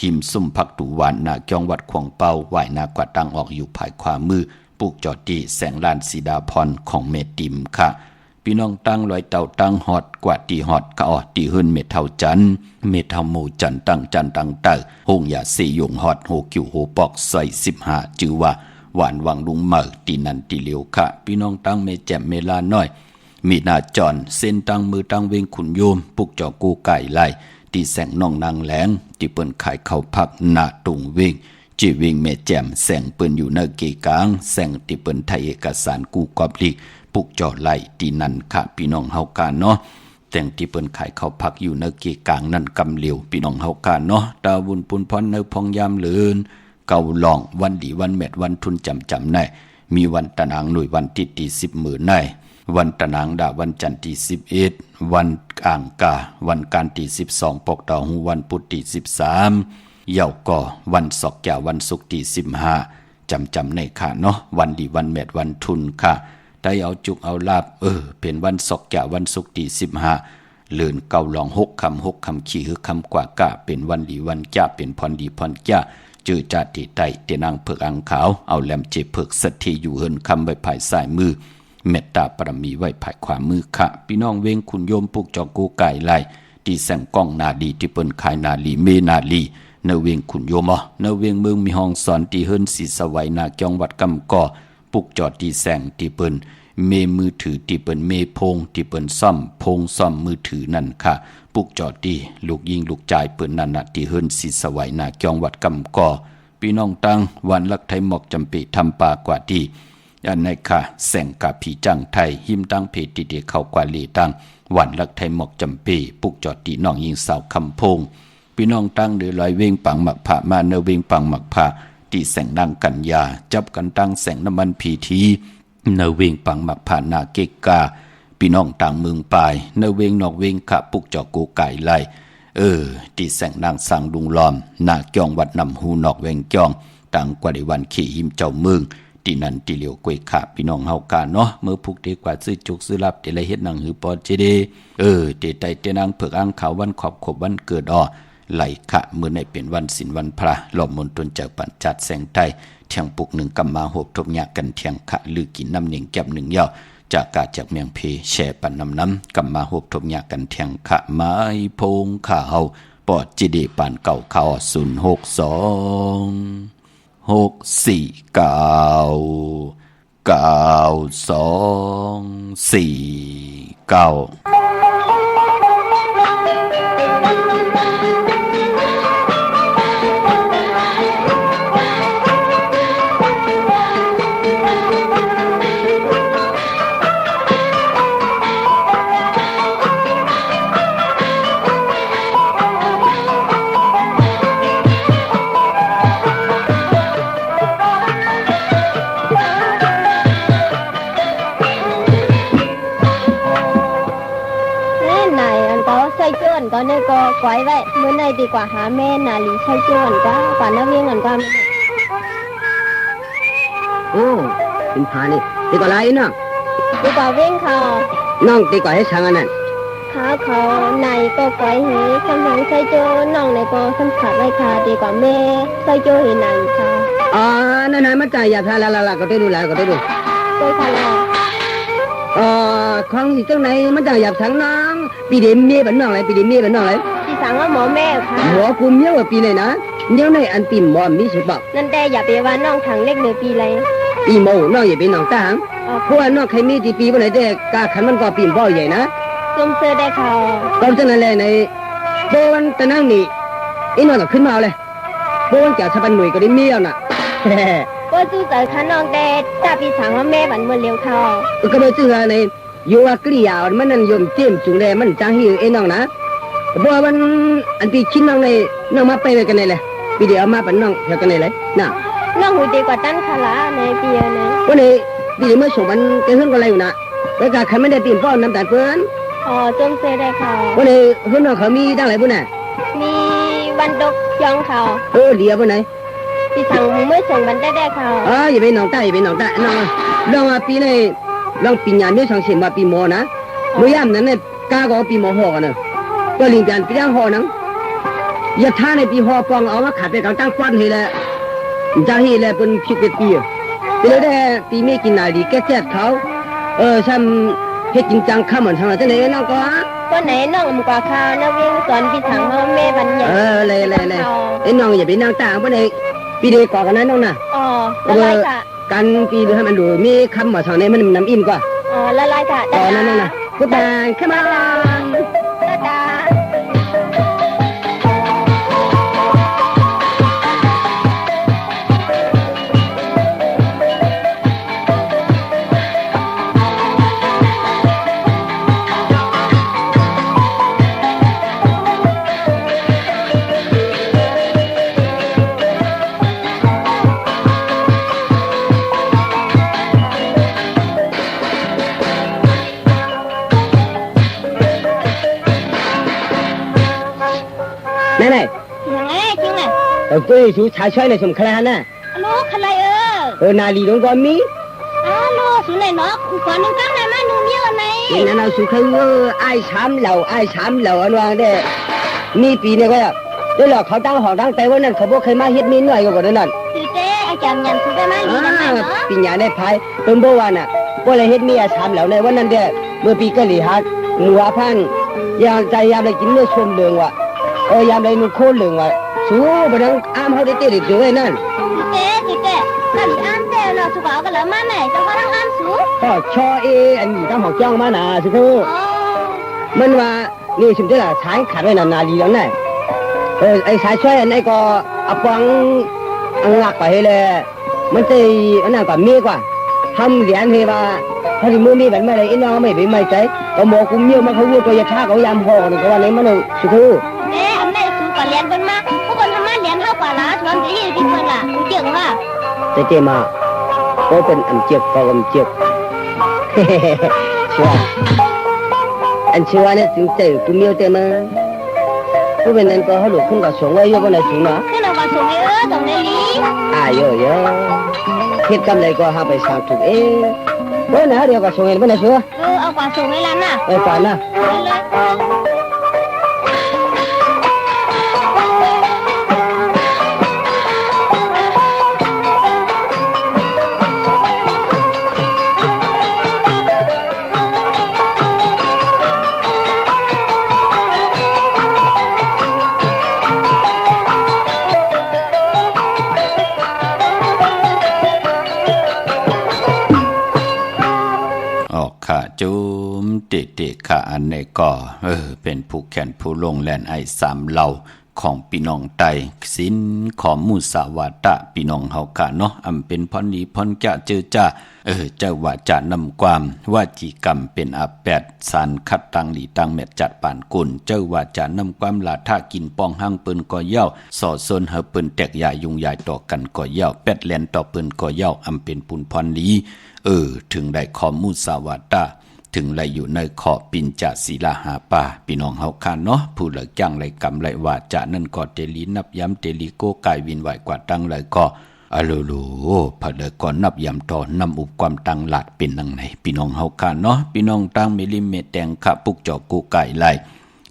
หิมซุ่มพักตุวานนาจองวัดขวงเปาไหวนากว่าตั้งออกอยู่ภายขวามือปุกเจ้าตีแสงล้านสีดาพรของเมติมค่ะพี่น้องตั้งลอยเต่าตั้งฮอดกว่าตีฮอดก็ตีหื้นเมเท่าจันเมเท่าหมู่จันตั้งจันตั้งเตอหงยาสียงฮอดโหกิวโหปอกใส่15จือว่าหวานวังลุงเมอตีนันตีเหลียวค่ะพี่น้องตั้งเมแจ่มเมลาน้อยมีนาจอนเส้นตั้งมือตั้งเวงขุนโยมปุกจอกูไก่ไล่ตีแสงน้องนางแหลงที่เปิ้นขายข้าวผักหน้าตุงเวงจีเวงเมแจ่มแสงเปิ้นอยู่เนเกกลางแสงที่เปิ้นไทยเอกสารกูกอบลีกปุกจอไล่ตีนันค่ะพี่น้องเฮากาเนาะแต่งที่เปิ้นขายข้าวผักอยู่เนเกกลางนั่นกำเหลียวพี่น้องเฮากาเนาะดาวุนปุนพรเนพองยามเลือนเก่าหลองวันดีวันเม็ดวันทุนจำได้มีวันตะนางหน่วยวันที่ตี10มื้อได้วันตะนางดาวันจันทร์ที่11วันอ่างกาวันการที่12ปกดาวหูวันพุธที่13เยาก่อวันศอกแก่วันศุกร์ที่15จำในค่ะเนาะวันดีวันเม็ดวันทุนค่ะได้เอาจุกเอาลาบเป็นวันศอกแก่วันศุกร์ที่15เลื่อนเก่าหลอง6 คำขี้คือคำกว่ากะเป็นวันดีวันจ้าเป็นพรดีพรจ้าจือจาติไตเตนางเผือกอังขาวเอาแหลมเจ็บเผือกสัตทีอยู่เฮินคำไว้ภายซ้ายมือเมตตาปรมีไว้ภายขวามือค่ะพี่น้องเวงคุณโยมปุกจอกูไก่ไล่ที่แสงกล้องนาดีที่เปิ้นขายนาลีเมนาลีเนเวงคุณโยมเนเวงเมืองมีห้องสอนที่เฮินสีสวัยนาจองวัดกำก่อปุกจอดที่แสงที่เปิ้นเมมือถือที่เปิ้นเมพงที่เปิ้นซ่อมพงซ่อมมือถือนั่นค่ะปุกจอดที่ลูกยิงลูกจ่ายเปิ้นนั่นน่ะที่เฮินสีสวัยนาจองวัดกำก่อพี่น้องตั้งวันลักไทยหมอกจำปีทำปากว่าที่อันในค่ะแสงกับผีจังไทยหิมตั้งเพจติเดเข้ากว่าลีตั้งวันลักไทยหมอกจำปีปุกจอดตีน้องยิงสาวคำพงพี่น้องตั้งเดือลอยเวงปังหมักผ่ามาเนเวงปังหมักผ่าตีแสงนางกัญญาจับกันตั้งแสงน้ำมันผีทีเนเวงปังหมักผ่านาเกกาพี่น้องต่างเมืองปลายเนเวงนอกเวงขะปุกจอกูไก่ไล่ตีแสงนางสังดุงล้อมนาจองวัดนำหูนอกเวงจองต่างกว่าในวันขี่หิมเจ้าเมืองที่นั่นที่เหลียวกวยขาพี่น้องเฮากาเนาะเมื่อพุกเด็กกว่าซื้อจุกซื้อรับเดลเฮ็ดหนังหือปอเจเดเตไตเตนางเผือกอ่างขาววันขอบขบวันเกิดไหลขะเมื่อในเป็นวันศีลวันพระหลอมมนตนเจ้าปัญจัดแสงไทยเทียงปุกหนึ่งกำมาหบทบยากันเทียงขะลือกินน้ำหนึ่งแก็บหนึ่งเย้าจากกาจากเมียงเพแช่ปันน้ำกำมาหบทบยากันเทียงขะไม้พงข่าวปอดจิเดปานเก่าข่าวก็เนี่ยก็ไว้ไว้เมื่อในดีกว่าหาแม่นาลีใช้จวนก็กว่าน้าเวียงก่อนก็โอ้เป็นพานี่ดีกว่าไรน้องดีกว่าเวียงเขาน้องดีกว่าให้ช่างอันนั้นเขาในก็ไว้หีสมองใช้จวนน้องในก็สัมผัสไว้ค่ะดีกว่าแม่ใช้จวนหีนังค่ะนั่นๆมาจ่ายยาพาละก็ได้ดูก็ได้ดูก็ค่ะ คล้องสิจังไหนมันจะหยับทั้งน้องปีเดียเมียบันน้องอะไรปีเดียเมียบันน้องอะไร พี่สั่งว่าหมอแม่ค่ะ หมอกูเมียว่าปีไหนนะเดี๋ยวในอันปีหมอมีสุดบอก นั่นแต่อย่าไปว่าน้องถังเล็กเหนือปีไร ปีโมน้องอย่าเป็นน้องตางเพราะว่าน้องใครมีกี่ปีวันไหนแต่กาขันมันก็ปีบ่อใหญ่นะ ซุ่มเสื้อได้ข่าว ตอนนั้นแหละในโบวันตะนั่งนี่ไอ้น้องก็ขึ้นมาเลยโบวันแก่ชาวบ้านหน่วยก็ได้เมียน่ะ ว่าสู้เจอขันน้องแต่ถ้าพี่สั่งว่าแม่บันเมื่อเลี้ยวเขา ก็ไม่เชื่อในอยู่ว่ากริยามันนั่นยมเจียมจุงเลยมันจังหิวไอ้น้องนะบัววันอันปีชิ้นน้องในน้องมาไปไว้กันเลยปีเดียวมาเป็นน้องเท่ากันเลยน่ะ น้องหูดีกว่าตั้นขลาในปีไหน วันนี้ปีเดียวเมื่อส่งมันเกิดขึ้นก็อะไรอยู่นะแล้วก็ใครไม่ได้ปีนป้อนน้ำตาลเพื่อน อ๋อซุ่มเสื้อได้ข่าว วันนี้เพื่อนน้องเขามีตั้งหลายปุ่นน่ะ มีวันดกยองข่าว เดียวปุ่นไหน พี่สั่งเมื่อส่งบันได้ข่าว อย่าไปน้องตาอย่าไปน้องตาน้องลองปีในลองปีญาเนี่ยสังเสียมาปีโมนะเมื่อยามนั้นเนี่ยกาก็ปีโมห่อกันเนอะก็ลิงกันปีย่างห่อนังอย่าท่าในปีห่อปองเอามาขาดไปกลางตั้งควันให้แหละจะให้แหละเป็นพิกเป็นปีไปเลยได้ปีไม่กินนายดีแก้แก้เขาซ้ำให้จริงจังข้ามเหมือนทางจะไหนน้องก็ วันไหนน้องมกว่าข่าวน้องวิ่งสอนพี่สั่งว่าแม่บันใหญ่ เลยไอ้น้องอย่าไปนั่งตาวันไหนปีเดียวก่อนกันนะน้องน่ะ อ๋อละลายค่ะ กันปีให้มันดูมีคำว่าทางไหนมันน้ำอิ่มกว่า อ๋อละลายค่ะ นั่นกูตายขึ้นมา ละดา ไหน ยังไงจริงไง กูชูชายช่วยในสมคลานะ ลูกอะไรนาลีตรงก่อนมี ลูกสุนัยเนาะก่อนนึงกันไหนมาหนูเมียไหน นั่นเราสุคือไอ้ช้ำเหล่าอันว่าเนี่ยมีปีเนี่ยก็ได้หลอกเขาตั้งหอตั้งแต่ว่านั่นเขาบอกเคยมาเฮ็ดมีหน่อยก็บ่ได้นั่น คือเจ๊อาจารย์ยันสุดได้ไหมลีนั่นไหนเนาะ ปีญาได้พายต้นโบวาน่ะว่าเลยเฮ็ดมีอาช้ำเหล่าในวันนั้นเด้เมื่อปีก็หลีฮัดหนูว่าพันยามใจยามได้กินเนื้อชมเหลืองว่ะยามได้นุ่งโคเหลืองว่ะสู้บ่ดังอ้ามเฮาได้เตะได้ด้วยนั่น คือเจ๊ถ้าลีอ้ามเจ๊เนาะสุกเอากันแล้วมาไหนจะว่าทั้งอ้ามสู ก็ชออันนี้ตั้งหอกจ้องมาน่ะสิคือ อ๋อ มันว่านี่ชิมได้ละสายขาดไว้นาลีแล้วไงไอ้สายช่วยอันไหนก็เอาปังอังลักไปเลยมันจะอันนั้นกว่ามีกว่าทำเหรียญเฮว่าถ้าที่มือมีแบบไม่ได้อินน้องไม่เป็นไม่ใจก็หมอกุมเมียวมาเขาวัวตัวยาท่าเขายามห่อกันก็ว่าในมันสุดทู เจ๊อันไหนสูก่อนเรียนกันมาพวกคนทำมาเรียนเท่ากว่าละชวนจะยืดกินเพิ่นล่ะกูเจียงว่า จะเจมาก็เป็นอันเจ็บก็อันเจ็บชัวอันชัวเนี่ยถึงเจอกุมเมียวเต็มมาผู้เป็นนั้นก็เขาหลุดขึ้นกับสงไว้เยอะกว่าในสูงเนาะ ขึ้นเอาว่าส่งให้ตรงในลี เยอะคิดกำไรก็หาไปสร้างถูกเมื่อไหร่เดียวก็ส่งเงินเมื่อไหร่ชัว เอากว่าส่งให้ร้านน่ะ ไปก่อนนะ เลย ออกขาจุมเตะขาอันในก่อเป็นผู้แขนผู้ลงแลนไอสามเหล่าของพี่น้องไตสินของมุสาวาตะพี่น้องเฮากะเนาะเป็นพรนี้พรจะเจอจ้าเจ้าว่าจะนำความว่าจีกรรมเป็นอาแปดสารคัดตังหลีตังเม็ดจัดปานกุลเจ้าว่าจะนำความลาท่ากินปองห้างปืนก่อเย้าสอซนเฮปืนแตกยายุงยายต่อกันก่อเย้าแปดแลนต่อปืนก่อเย้าเป็นปุนพรนี้ถึงได้ขอมุสาวาตะถึงไหลอยู่ในขอปินจะศีลาหาป่าพี่น้องเฮาคานเนาะผู้เหลือจ้างไหลกำไหลว่าจะนั่นก็เตลีนับย้ำเตลีโกกายวินไหวกว่าตั้งไหลก็อะโลโลพะเลยก่อนนับย้ำต่อนำอุปความตังหลาดเป็นนังไหนพี่น้องเฮาคานเนาะพี่น้องตั้งเมลิเมแตงขะปุกจอกูไก่ไหล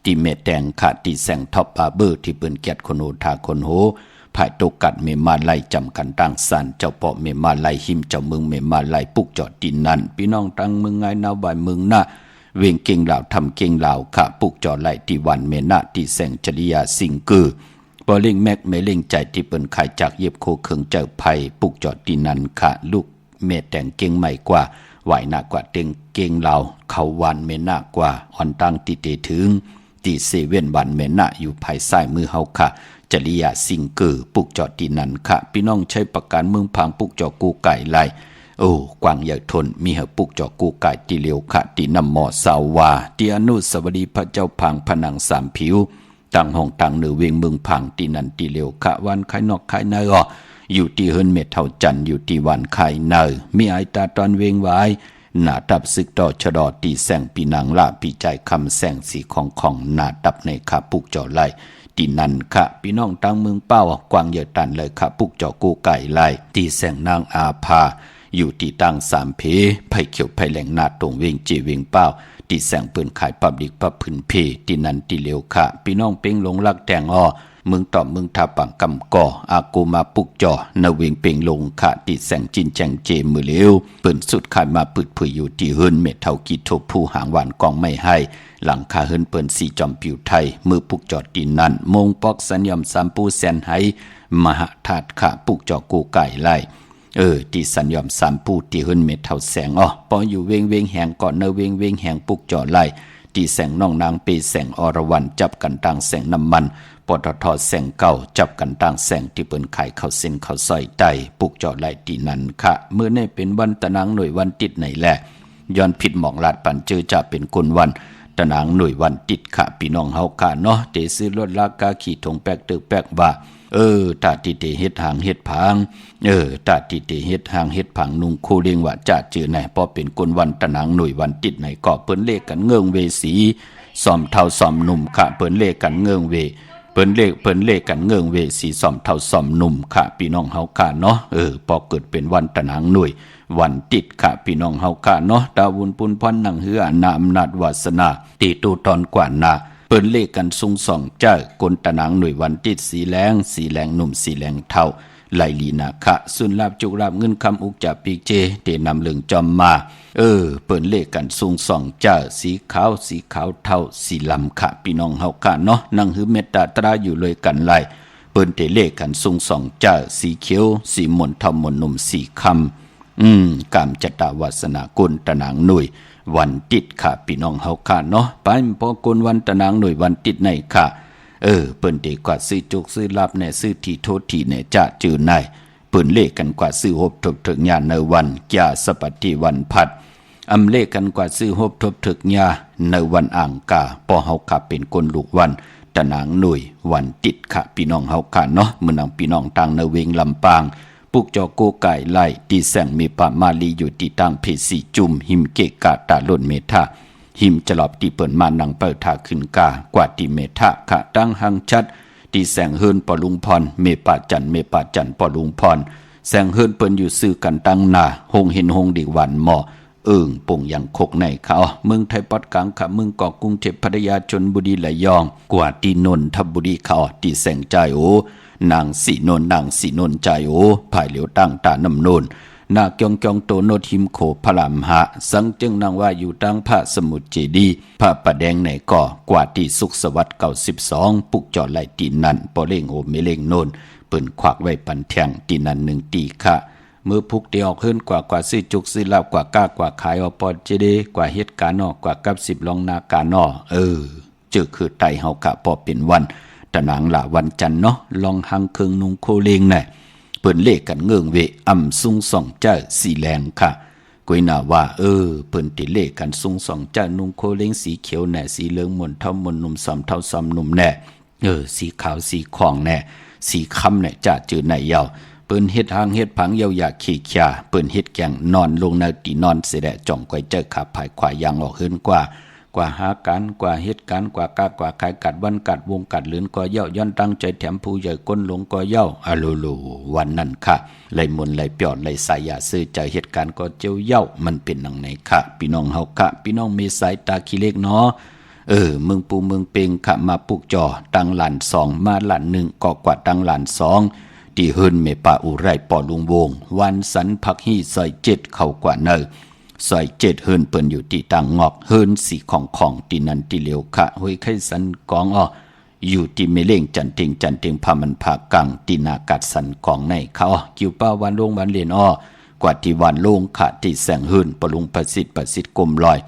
ที่เมแตงขะที่แสงท็อปอาเบอร์ที่เปิ้นเกียรติคนโอทาคนโหไผ ภายโตกัดเมมาไลจำกันตั้งสารเจ้าเปาะเมมาไลหิมเจ้าเมืองเมมาไลปุกจอดดินนั้นพี่น้องตั้งเมืองไงนาวบ่ายเมืองหน้าเวงเก่งเหล่าทำเก่งเหล่าขะปุกจอดไลที่วันเมนาที่แสงจริยาสิงกือปอเล่งแมกเมเล่งใจที่เปิ้นขายจากเย็บโคเคืองเจ้าไผ่ปุกจอดดินนั้นขะลูกเมแต่งเก่งใหม่กว่าไหวหนักกว่าเต็งเก่งเหล่าเขาวันเมนากว่าอ่อนตั้งติเตถึงตีเซเว่นวันเมนะอยู่ภายใต้มือเฮาค่ะจริยาสิงเกอปุกจอดที่นั้นค่ะพี่น้องใช้ประการเมืองพังปุกจอกูไก่ไล่โอ้กวางใหญ่ทนมีเหปุกจอกูไก่ตีเลียวค่ะตีนำหมอสาวาตีอนุสวรีพระเจ้าพังผนังสามผิวตั้งห้องตั้งเหนือเวียงเมืองพังตีนันตีเลียวค่ะวันไข่นอกไข่ในอยู่ที่เฮินเมทเท่าจันอยู่ที่วันไข่ในมีไอตาตอนเวงไว้หน้าตับซึกต่อชะดอตีแสงปีนังละปีใจคำแสงสีของหน้าตับในขาปุกจอไล่ตีนันค่ะพี่น้องตั้งเมืองเป้ากวางเยอะตันเลยค่ะปุกจอกูไก่ไล่ตีแสงนางอาภาอยู่ที่ตั้งสามเพไผ่เขียวไผ่แหลงนาตรงเวงจีเวงเป้าตีแสงปืนขายปับดิกปับพื้นเพตีนันตีเลียวค่ะพี่น้องเป้งลงลักแตงเมืองต่อเมืองทาปังกำก่ออากูมาปุกจอนาเวงเป่งลงขาติแสงจินแจงเจมือเลี้ยวเปิ่นสุดขายมาปืดผุยอยู่ที่เฮินเม็ดเท่ากีโทผู้หางหวานกองไม่ให้หลังคาเฮินเปิ่นสีจอมผิวไทยมือปุกจอดินนั้นมงปอกสัญญมสามปูแสนให้มหาธาตุขาปุกจอกูไก่ไล่ที่สัญญมสามปูที่เฮินเม็ดเท่าแสงปออยู่เวงแหงก่อนเนเวงแหงปุกจอไล่ที่แสงน้องนางเปแสงอรวรรณจับกันต่างแสงน้ำมันปตท.แสงเก่าจับกันต่างแสงที่เปิ้นขายเข้าเส้นเข้าซอยไตปุกจอดไล่ตีนั้นค่ะเมื่อในเป็นวันตะนางหน่วยวันติดไหนแหละย้อนผิดหมองลาดปันเจอจะเป็นคนวันตะนางหน่วยวันติดค่ะพี่น้องเฮาค่ะเนาะเตซื้อรถลากาขี่ถงแป๊กตึกแป๊กว่าตาติเตเฮ็ดหางเฮ็ดผางตาติเตเฮ็ดหางเฮ็ดผางนุ่งคู่เลี้ยงว่าจะจือไหนพอเป็นคนวันตะนางหน่วยวันติดไหนก็เปิ้นเลขกันเงื่องเวสีซ่อมเท่าซ่อมหนุ่มค่ะเปิ้นเลขกันเงื่องเวเปิ้นเลขกันเงื่องเวสีซ่อมเท่าซ่อมหนุ่มค่ะพี่น้องเฮาค่ะเนาะพอเกิดเป็นวันตะนางหน่วยวันติดค่ะพี่น้องเฮาค่ะเนาะดาวุนปุนพรนังเหือนาอำนาจวาสนาตีตูตอนกว่านาเปิ้นเลขกันซุงส่องเจ้ากนตะนางหน่วยวันติดสีแรงหนุ่มสีแรงเท่าไลลีนาคะสุนลาบจุกลาบเงินคำอุกจับปีเจเตนำเลืองจอมมาเปิ้นเลขกันซุงส่องเจ้าสีขาวเท่าสีลำค่ะพี่น้องเฮาค่ะเนาะนั่งหือเมตตาตราอยู่เลยกันไลเปิ้นเตเลขกันซุงส่องเจ้าสีเขียวสีมนเท่ามนหนุ่มสีคำกามจตาวาสนากุลตะนางหน่วยวันติดค่ะพี่น้องเฮาค่ะเนาะไปพอกุลวันตะนางหน่วยวันติดในค่ะเปิ้นเด็กกว่าซื้อจุกซื้อลับแน่ซื้อที่โทษที่แน่จะจือในเปิ้นเลขกันกว่าซื้อหบทบถึกญาในวันยาสปฏิวันพัดอำเลขกันกว่าซื้อหบทบถึกญาในวันอ่างกาพอเฮาค่ะเป็นคนลูกวันตะนางหน่วยวันติดค่ะพี่น้องเฮาค่ะเนาะมื้อนางพี่น้องต่างในเวงลำปางปุกจอโกไก่ไล่ตีแสงมีปามาลีอยู่ที่ตั้งเพสีจุ่มหิมเกกะตาล้นเมธาหิมจะหลอบตีเปิ่นมานังเปิดทาขึ้นกากว่าตีเมธาขะตั้งหังชัดตีแสงเฮินปอลุงพรเมปาจันปอลุงพรแสงเฮินเปิ้นอยู่ซื้อกันตั้งนาหงเห็นหงดีหวันหมอปงอย่างคกในเขาเมืองไทยปอดกลางค่ะเมืองเกาะกรุงเทพพัทยาชลบุรีระยองกว่าตีนนทบุรีเขาตีแสงใจนางสีนนใจภายเหลียวตั้งตาน้ำนนนาเกียงโตโนทิมโขพระลามหะสังจึงนางว่าอยู่ตั้งพระสมุทรเจดีพระประแดงในก่อกว่าที่สุขสวัสดิ์92ปุกจอดไล่ตีนันปอเล่งเมเล่งโนนเปิ้นควักไว้ปันแทงตีนัน1ตีค่ะมือพุกเดียวขึ้นกว่าซื้อจุกซื้อลาบกว่าก้ากว่าขายปอเจดีกว่าเฮ็ดการกว่ากับ10ลองนากานจึกคือไตเฮากะพอเป็นวันตะนางละวันจันเนาะลองหังเคิงนุงโคเลงน่ะเปิ้นเลขกันเงื่องเวอ่ำซุงส่องเจ้าสีแรงค่ะกุยน่าว่าเปิ้นติเลขกันซุงส่องเจ้านุงโคเลงสีเขียวแน่สีเหลืองมนเท่ามนหนุ่มซ้ำเท่าซ้ำหนุ่มแน่สีขาวสีของแน่สีค่ำแน่จะจือไหนยาวเปิ้นเฮ็ดหางเฮ็ดผังยาวอยากขี้ขยาเปิ้นเฮ็ดแกงนอนลงในตีนอนเสแดะจ่องก้อยเจอขาภายขวายางออกขึ้นกว่าหาการกว่าเฮ็ดการกว่ากากว่าขายกัดวันกัดวงกัดเหลือนก็เย่าย้อนตั้งใจแถมผู้ใหญ่ก้นหลงก็เย่าอะโลวันนั้นค่ะไหลมนไหลเปียดไหลสายยาซื้อใจเหตุการณ์ก็เจียวเย่ามันเป็นดังไหนค่ะพี่น้องเฮาค่ะพี่น้องมีสายตาขี้เล็กเนาะเมืองปูเมืองเปงค่ะมาปุกจอตั้งหลาน2มาหลาน1ก็กว่าตั้งหลาน2 ตีเฮินเมปาอุไรปอลุงวงวันสันพักฮีซอย7เข้ากว่าเนอซอย7เฮินเปิ้นอยู่ที่ต่างงอกเฮินสีของตีนันตีเหลียวคะห้วยไข่สันกองอ้ออยู่ที่เมเล่งจันเต็งพามันผากังตีนากัดสันกองในเขากิวป้าวันลงวันเรียนอ้อกว่าที่วันลงขะที่แสงเฮินปลุงประสิทธิ์กลมลอย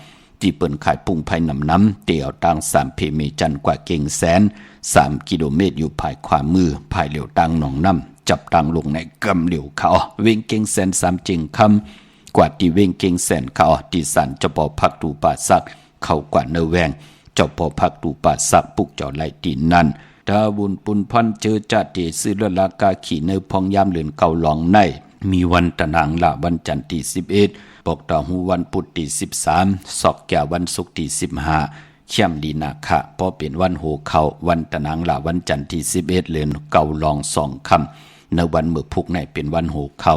ที่เปิ้นขายปุงไผ่น้ำเตี่ยวตัง3เพเมจันกว่าเก่งแสน3กิโลเมตรอยู่ภายขวามือภายเหลียวตังหนองน้ำจับตังลงในกำเหลียวเขาเวงเก่งแสน3จิงคำกว่าที่เวงเก่งแสนเขาที่สันจะปอพักตูป่าซักเข้ากว่าเนแวงเจ้าปอพักตูป่าซักปุกเจ้าไหลตีนั่นดาบุญปุนพันเจอจัดเตซื้อเลือลากาขี่เนพองยามเหลือนเก่าหลองในมีวันตะนางละวันจันทร์ที่11ปกต่อหูวันพุธที่13ศอกแก่วันศุกร์ที่15เชี่ยมลีนาคะพอเป็นวันโหเขาวันตะนางละวันจันทร์ที่11เลือนเก่าหลอง2คำในวันมื้อพุกในเป็นวันโหเขา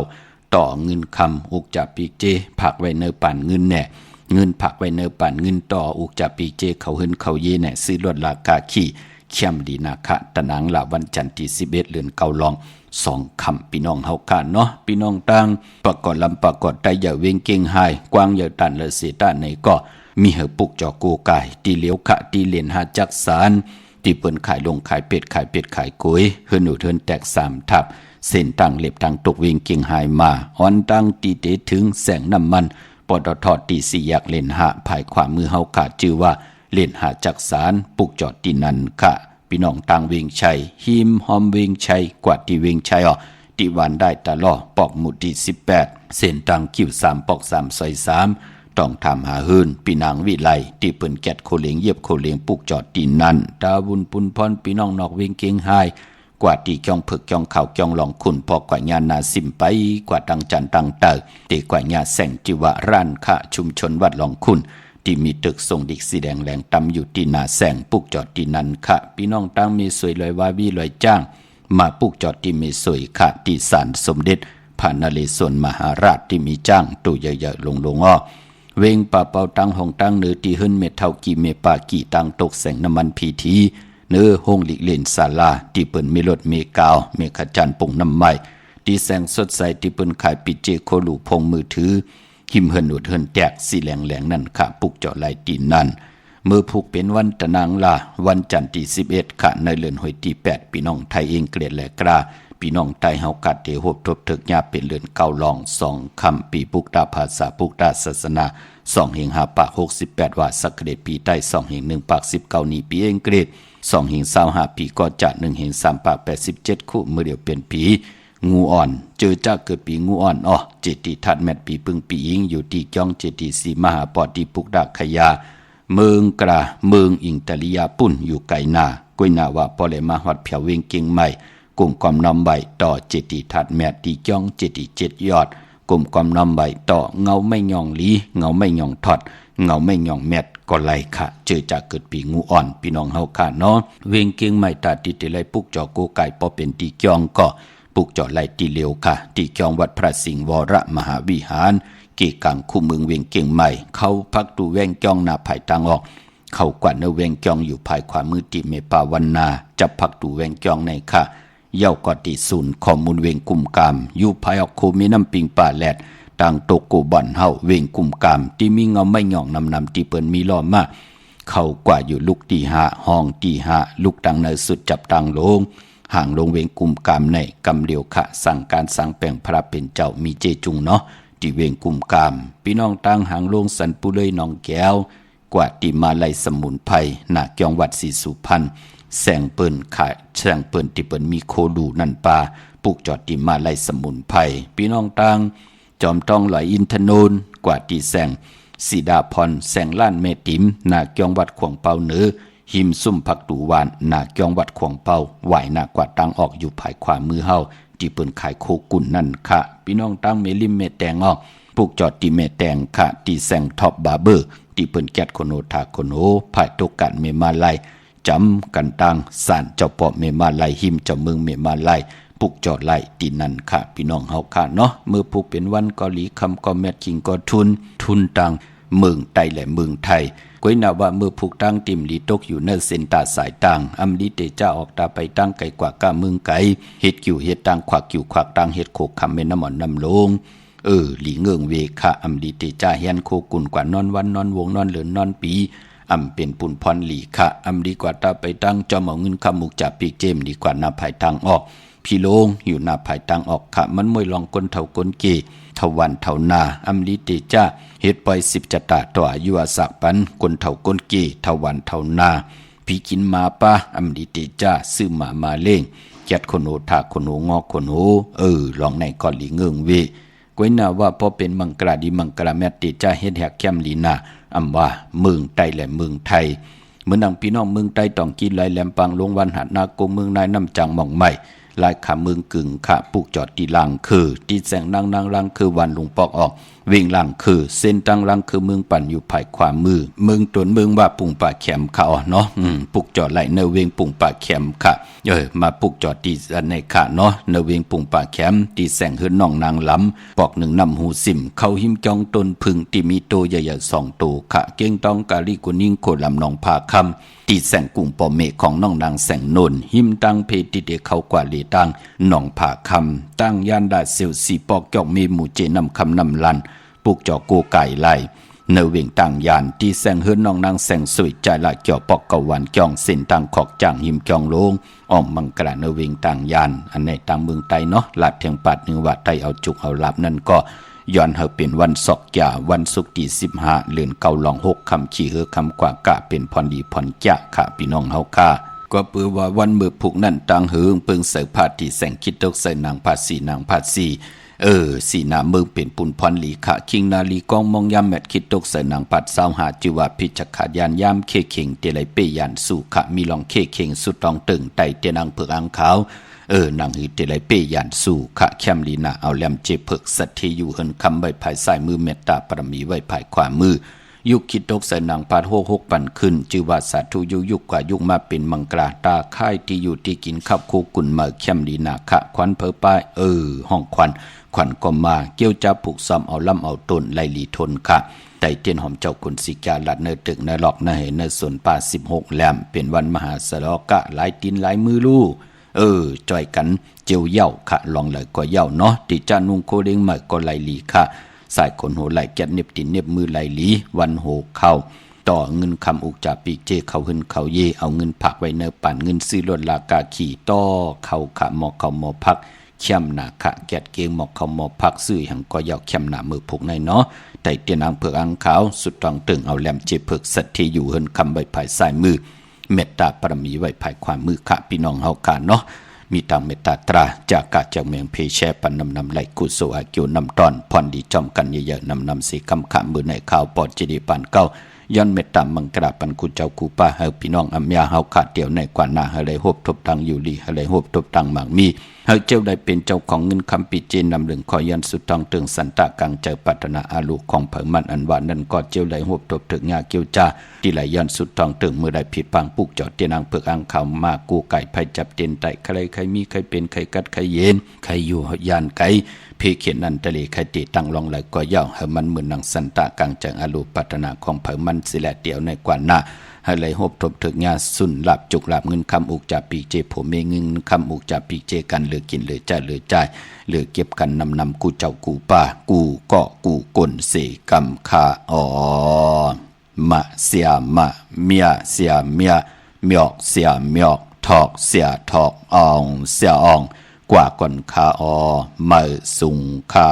ต่อเงินคำอุกจะปีเจผักไว้เนป่านเงินแน่เงินผักไว้เนป่านเงินต่ออุกจะปีเจเขาหึนเขาเยแน่ซื้อรถลากาขี่เชี่ยมลีนาคะตะนางละวันจันทร์ที่11เลือนเก่าหลอง2คำพี่น้องเฮากันเนาะพี่น้องต่างประกอบลำประกอบได้อย่าเวงเก่งหายกว้างอย่าตันละเสียตาในก็มีเหปุกจอกูไก่ตีเหลียวขะตีเหรียญหาจักสารตีเปิ้นขายลงขายเป็ดขายกุ้ยเฮือนหนูเทินแตก3ทับเส้นตั้งเล็บตั้งตกเวงเก่งหายมาอ่อนตั้งตีเตถึงแสงน้ำมันปตทตี4อยากเล่นหาภายขวามือเฮาขาชื่อว่าเล่นหาจักสารปุกจอตีนันค่ะพี่น้องต่างเวงชัยหิมหอมเวงชัยกว่าที่เวงชัยที่วันได้ตะล่อปอกหมุดที่18เส้นต่างคิว3ปอก3ซอย3ต้องทำหาหืนพี่นางวิไลที่เปิ้นแกดโคเหลงเยียบโคเหลงปุกจอดตีนั้นดาบุญปุนพรพี่น้องนอกเวงเก่งหายกว่าที่จ้องผึกจ้องเข่าจ้องหลองขุนพอกว่าญานาสิมไปกว่าตังจันตังเตอตีกว่าญาแสงจิวะร้านค่าชุมชนวัดหลองขุนที่มีตึกทรงดิกสีแดงแหลงตำอยู่ที่นาแสงปุกจอดที่นันค่ะพี่น้องตั้งมีสวยลอยวาวีลอยจ้างมาปุกจอดที่มีสวยค่ะที่ศาลสมเด็จพระนเรศวรมหาราชที่มีจ้างตัวใหญ่ๆลงอ้อเวงป่าเป่าตั้งห้องตั้งเนื้อที่หึ้นเมเท่ากี่เมปากี่ตั้งตกแสงน้ำมันพีทีเนื้อห้องหลีกเล่นศาลาที่เปิ้นมีรถเมกาวเมขจันปุ่งน้ำไม้ที่แสงสดใสที่เปิ้นขายปิเจโคลูพงมือถือหิมเฮินอุดเฮินแตกสีแหลงนั่นค่ะปุกเจาะไหลตีนั่นเมื่อพุกเป็นวันตะนางลาวันจันทร์ที่11ค่ะในเดือนหอยที่8พี่น้องไทยเองเกลียดและกล้าพี่น้องไทยเฮากัดเตหบทบถึกยาเป็นเดือนเก่าลอง2คำปีปุกตาภาษาปุกตาศาสนา2แห่ง5ปาก68ว่าสักเดปีใต้2แห่ง1ปาก19นี้ปีเองเกรด2แห่ง25ปีก็จะ1แห่ง3ปาก87คู่เมื่อเดียวเป็นปีงูอ่อนเจอจ้าเกิดปีงูอ่อนเจติทัดแมดปีปึงปีอิงอยู่ที่จ้องเจติสีมหาปอดีปุกดาขยาเมืองกระเมืองอิงตะลิยาปุ่นอยู่ไกลหน้ากุยนาว่าปอเลมาฮอดเพียวเวงเก่งใหม่กลุ่มความนำใบต่อเจติทัดแมดที่จ้องเจติ7ยอดกลุ่มความนำใบต่อเงาไม่ย่องลีเงาไม่ย่องทอดเงาไม่ย่องแมดก็ไหลค่ะเจอจากเกิดปีงูอ่อนพี่น้องเฮาค่ะเนาะเวงเก่งใหม่ตาติเตไลปุกจอโกไก่ปอเป็นที่จ้องก็ปุกจอดไหลตีเหลียวค่ะที่จองวัดพระสิงห์วรมหาวิหารกีกังคู่เมืองเวียงเก่งใหม่เขาพักดูแวงจองหน้าภายตังออกเขากว่าเนเวียงจองอยู่ภายขวามือติเมปาวันนาจับพักดูแวงจองในค่ะเย้ากอติศูนย์ข้อมูลเวียงกุมกามอยู่ภายออกโคมีน้ำปิงป่าแหลดต่างโตโกบ่อนเฮาเวียงกุมกามที่มีเงาไม่หย่องนำที่เปิ้นมีล้อมากเขากว่าอยู่ลูกตีหาห้องตีหาลูกตังในสุดจับตังลงห่างลงเวงกุมกามในกำเดียวขะสั่งการสั่งแปลงพระเป็นเจ้ามีเจจุงเนาะที่เวงกุมกามพี่น้องตั้งห่างลงสันปุเลยน้องแก้วกว่าที่มาลัยสมุนไพรหน้าเกียงวัดศรีสุพรรณแสงเปิ้นขายแสงเปิ้นที่เปิ้นมีโคดูนั่นปาปุกจอดที่มาลัยสมุนไพรพี่น้องตั้งจอมต้องลอยอินทนนท์กว่าที่แสงสีดาพรแสงล้านเมติมหน้าเกียงวัดขวงเปาเหนือหิมซุ่มผักตูวานหน้าเกียงวัดขวงเปาไหวหน้ากว่าตังออกอยู่ภายขวามือเฮาที่เปิ้นขายโคกุ่นนั่นค่ะพี่น้องตั้งเมลิมเมแตงออกปุกจอดที่เมแตงค่ะที่แสงท็อปบาร์เบอร์ที่เปิ้นแก๊ดโคโนทาโคโนภายตกกันเมมาไลจำกันตังสานเจ้าปอเมมาไลหิมเจ้าเมืองเมมาไลปุกจอดไล่ตีนั่นค่ะพี่น้องเฮาค่ะเนาะเมื่อปุกเป็นวันเกาหลีคำก็แมทคิงก็ทุนตังเมืองไต้และเมืองไทย ก้อยนาว่ามือผูกตั้งติมลีตกอยู่เนเส้นตาสายตังอำลีเตจ้าออกตาไปตั้งไกลกว่าก้ามึงไกเฮ็ดกิ่วเฮ็ดตังขวักกิ่วขวักตังเฮ็ดโคกคำเมน้ำหมอนน้ำลงหลีเงิงเวคะอำลีเตจ้าเฮียนโคกุนกว่านอนวันนอนวงนอนเหลือนนอนปีอำเป็นปุ่นพรหลีคะอำดีกว่าตาไปตั้งจอมเอาเงินคำมุกจับปีกเจมดีกว่านาภายตังออกพี่โลงอยู่นาภายตังออกค่ะมันมวยลองก้นเท่าก้นเกทวันเท่านาอำลีเตจ้าเฮ็ดปล่อย10จตาต่ออายุอาศักปันก้นเท่าก้นเกทวันเท่านาพี่กินมาปะอำลีเตจ้าซื้อมาเล่งแกดคนโหทาคนโหงอกคนโหลองในก่อนหลีเงิงเวก้อยนาว่าพอเป็นมังกราดีมังกราแมตเตจ้าเฮ็ดแหกแคมลีนาอำว่าเมืองไต้และเมืองไทยเมื่อนังพี่น้องเมืองไต้ต้องกินไหลแหลมปังลงวันหัดนากงเมืองนายน้ำจังหม่องใหม่ลายขาเมืองกึ่งขาปุกจอดตีลังคือตีแสงนางลังคือวันลุงปอกออกวิ่งลังคือเส้นตังลังคือเมืองปั่นอยู่ภายขวามือเมืองตนเมืองว่าปุ่งป่าแขมเขาเนาะปุกจอดไหลเนเวงปุ่งป่าแขมค่ะมาปุกจอดตีในขาเนาะเนเวงปุ่งป่าแขมตีแสงเฮือนน้องนางล้ำปอกหนึ่งนำหูสิมเขาหิมจองตนพึงตีมีโตใหญ่ๆ2 โตค่ะเก้งต้องกาลีกุนิ่งโคลำนองพาคำตีแสงกุ้งปอเมฆของน้องนางแสงนนหิมตังเพติเดเขากว่าเลตังหนองผาคำตั้งย่านดาเซลสีปอกจอกเมหมู่เจนำคำนำลันปลูกจอกโกไก่ไล่เนเวงต่างยานที่แสงเฮือนน้องนางแสงสวยใจละเกี่ยวปอกกะวันจองเส้นต่างขอกจางหิมจองโลงอ้อมมังกระเนเวงต่างยานอันในต่างเมืองไต้เนาะลาดเทียงปัดนึงว่าไต้เอาจุกเอาลับนั่นก็ย้อนเฮาเป็นวันศอกยาวันศุกร์ที่15เดือนเกาลอง6คำขี้เฮือคำกว่ากะเป็นพรดีพรจะค่ะพี่น้องเฮาค่ะก็เปือว่าวันมือผูกนั่นต่างเฮืองเปิงเสพาที่แสงคิดตกใส่นางภาษีนางภาษีสีนาเมืองเป็นปุ่นพรหลีขะคิงนาลีกองมองยามแมดคิดตกใส่นางปัดสาวหาจิวาพิจักขาดยานยามเคเข่งเตไลเปยานสู่ขะมีลองเคเข่งสุดตองตึงไตเตนางเผือกอังขาวนางหือเตไลเปยานสู่ขะแคมลีนาเอาแลมเจเผือกสัตเทอยู่เฮินคำใบภายซ้ายมือเมตตาปรมีไว้ภายขวามือยุคคิดตกใส่นางปาดหกปั่นขึ้นจือว่าสาธุยุคกว่ายุคมาเป็นมังกราตาค่ายที่อยู่ที่กินขับคูกุนมาแคมลีนาขะควันเพอป้ายห้องควันก็มาเกี่ยวจับผูกซ้ำเอาล่ำเอาต้นไล่ลีทนค่ะไต่เตียนหอมเจ้าคุณสิกาลัดเนตึกในหลอกในเหนสวนป่า16แหลมเป็นวันมหาสลอกะหลายตีนหลายมือลู่จอยกันเจียวเย่าค่ะลองเลยก็เย่าเนาะติจานุงโคเด้งใหม่ก็ไล่ลีค่ะสายคนโหไหลแกะเน็บตินเน็บมือไล่ลีวันโหเข้าต่อเงินคำอุกจ่าปีเจเขาหึนเขาเยเอาเงินผักไว้เนปั่นเงินซื้อรถลากาขี่ต่อเขาขะหมอเขาหมอพักเข้มหนาขะแกดเกงหมอกเขาหมอพักซื้อหังก็ยาวเข้มหนามือผูกในเนาะแต่เตียนางเผือกอังขาวสุดตองตึงเอาแหลมเจเผือกสัตที่อยู่เฮินคำใบภายซ้ายมือเมตตาปรมีไว้ภายขวามือขะพี่น้องเฮากันเนาะมีตังเมตตาตราจากกาจากเมืองเพแชปันนำไหลกุโซอาเกียวนำตอนพรดีจอมกันเยอะๆนำสีคำขะมือในข่าวปอดจีดีปันเก้าย้อนเมตตามังกราปันกุเจ้าคูป้าเฮาพี่น้องอัมยาเฮาขาดเดียวในกว่านาเฮาเลยหบทบตังอยู่ดีเฮาเลยหบทบตังหมางมีเฮาเจ้าได้เป็นเจ้าของเงินคำปิเจนนำเรื่องขอยันสุดทองตึงสันตะกังเจอปัตนาอาลูของเผมันอันว่านั่นก็เจ้าได้หบทบถึงงาเกียวจ้าที่ไหลยันสุดทองตึงเมื่อได้ผิดพังปุกจอดเตียนางเผือกอังเขามากูไก่ไผจับเตียนไตใครมีใครเป็นใครกัดใครเย็นใครอยู่ยานไก่เพเขียนนันทะเลใครตีตั้งลองไหลก็ย่าเฮามันเหมือนนางสันตะกังจังอาลูปัตนาของเผมันสิแลเดียวในกว่าหน้าให้ไหลหบทบถึงงาสุนหลับจุกหลับเงินคำอุกจ่าปีเจผมเมเงินคำอุกจ่าปีเจกันเหลือกินเหลือจ่ายเหลือจ่ายเหลือเก็บกันนำกูเจ้ากูป้ากูก็กูกลเสกำคามะเสียมะเมียเสียเมียเมียกเสียเมียกทอกเสียทอกอองเสียอองกว่าก่อนคามาสุงคา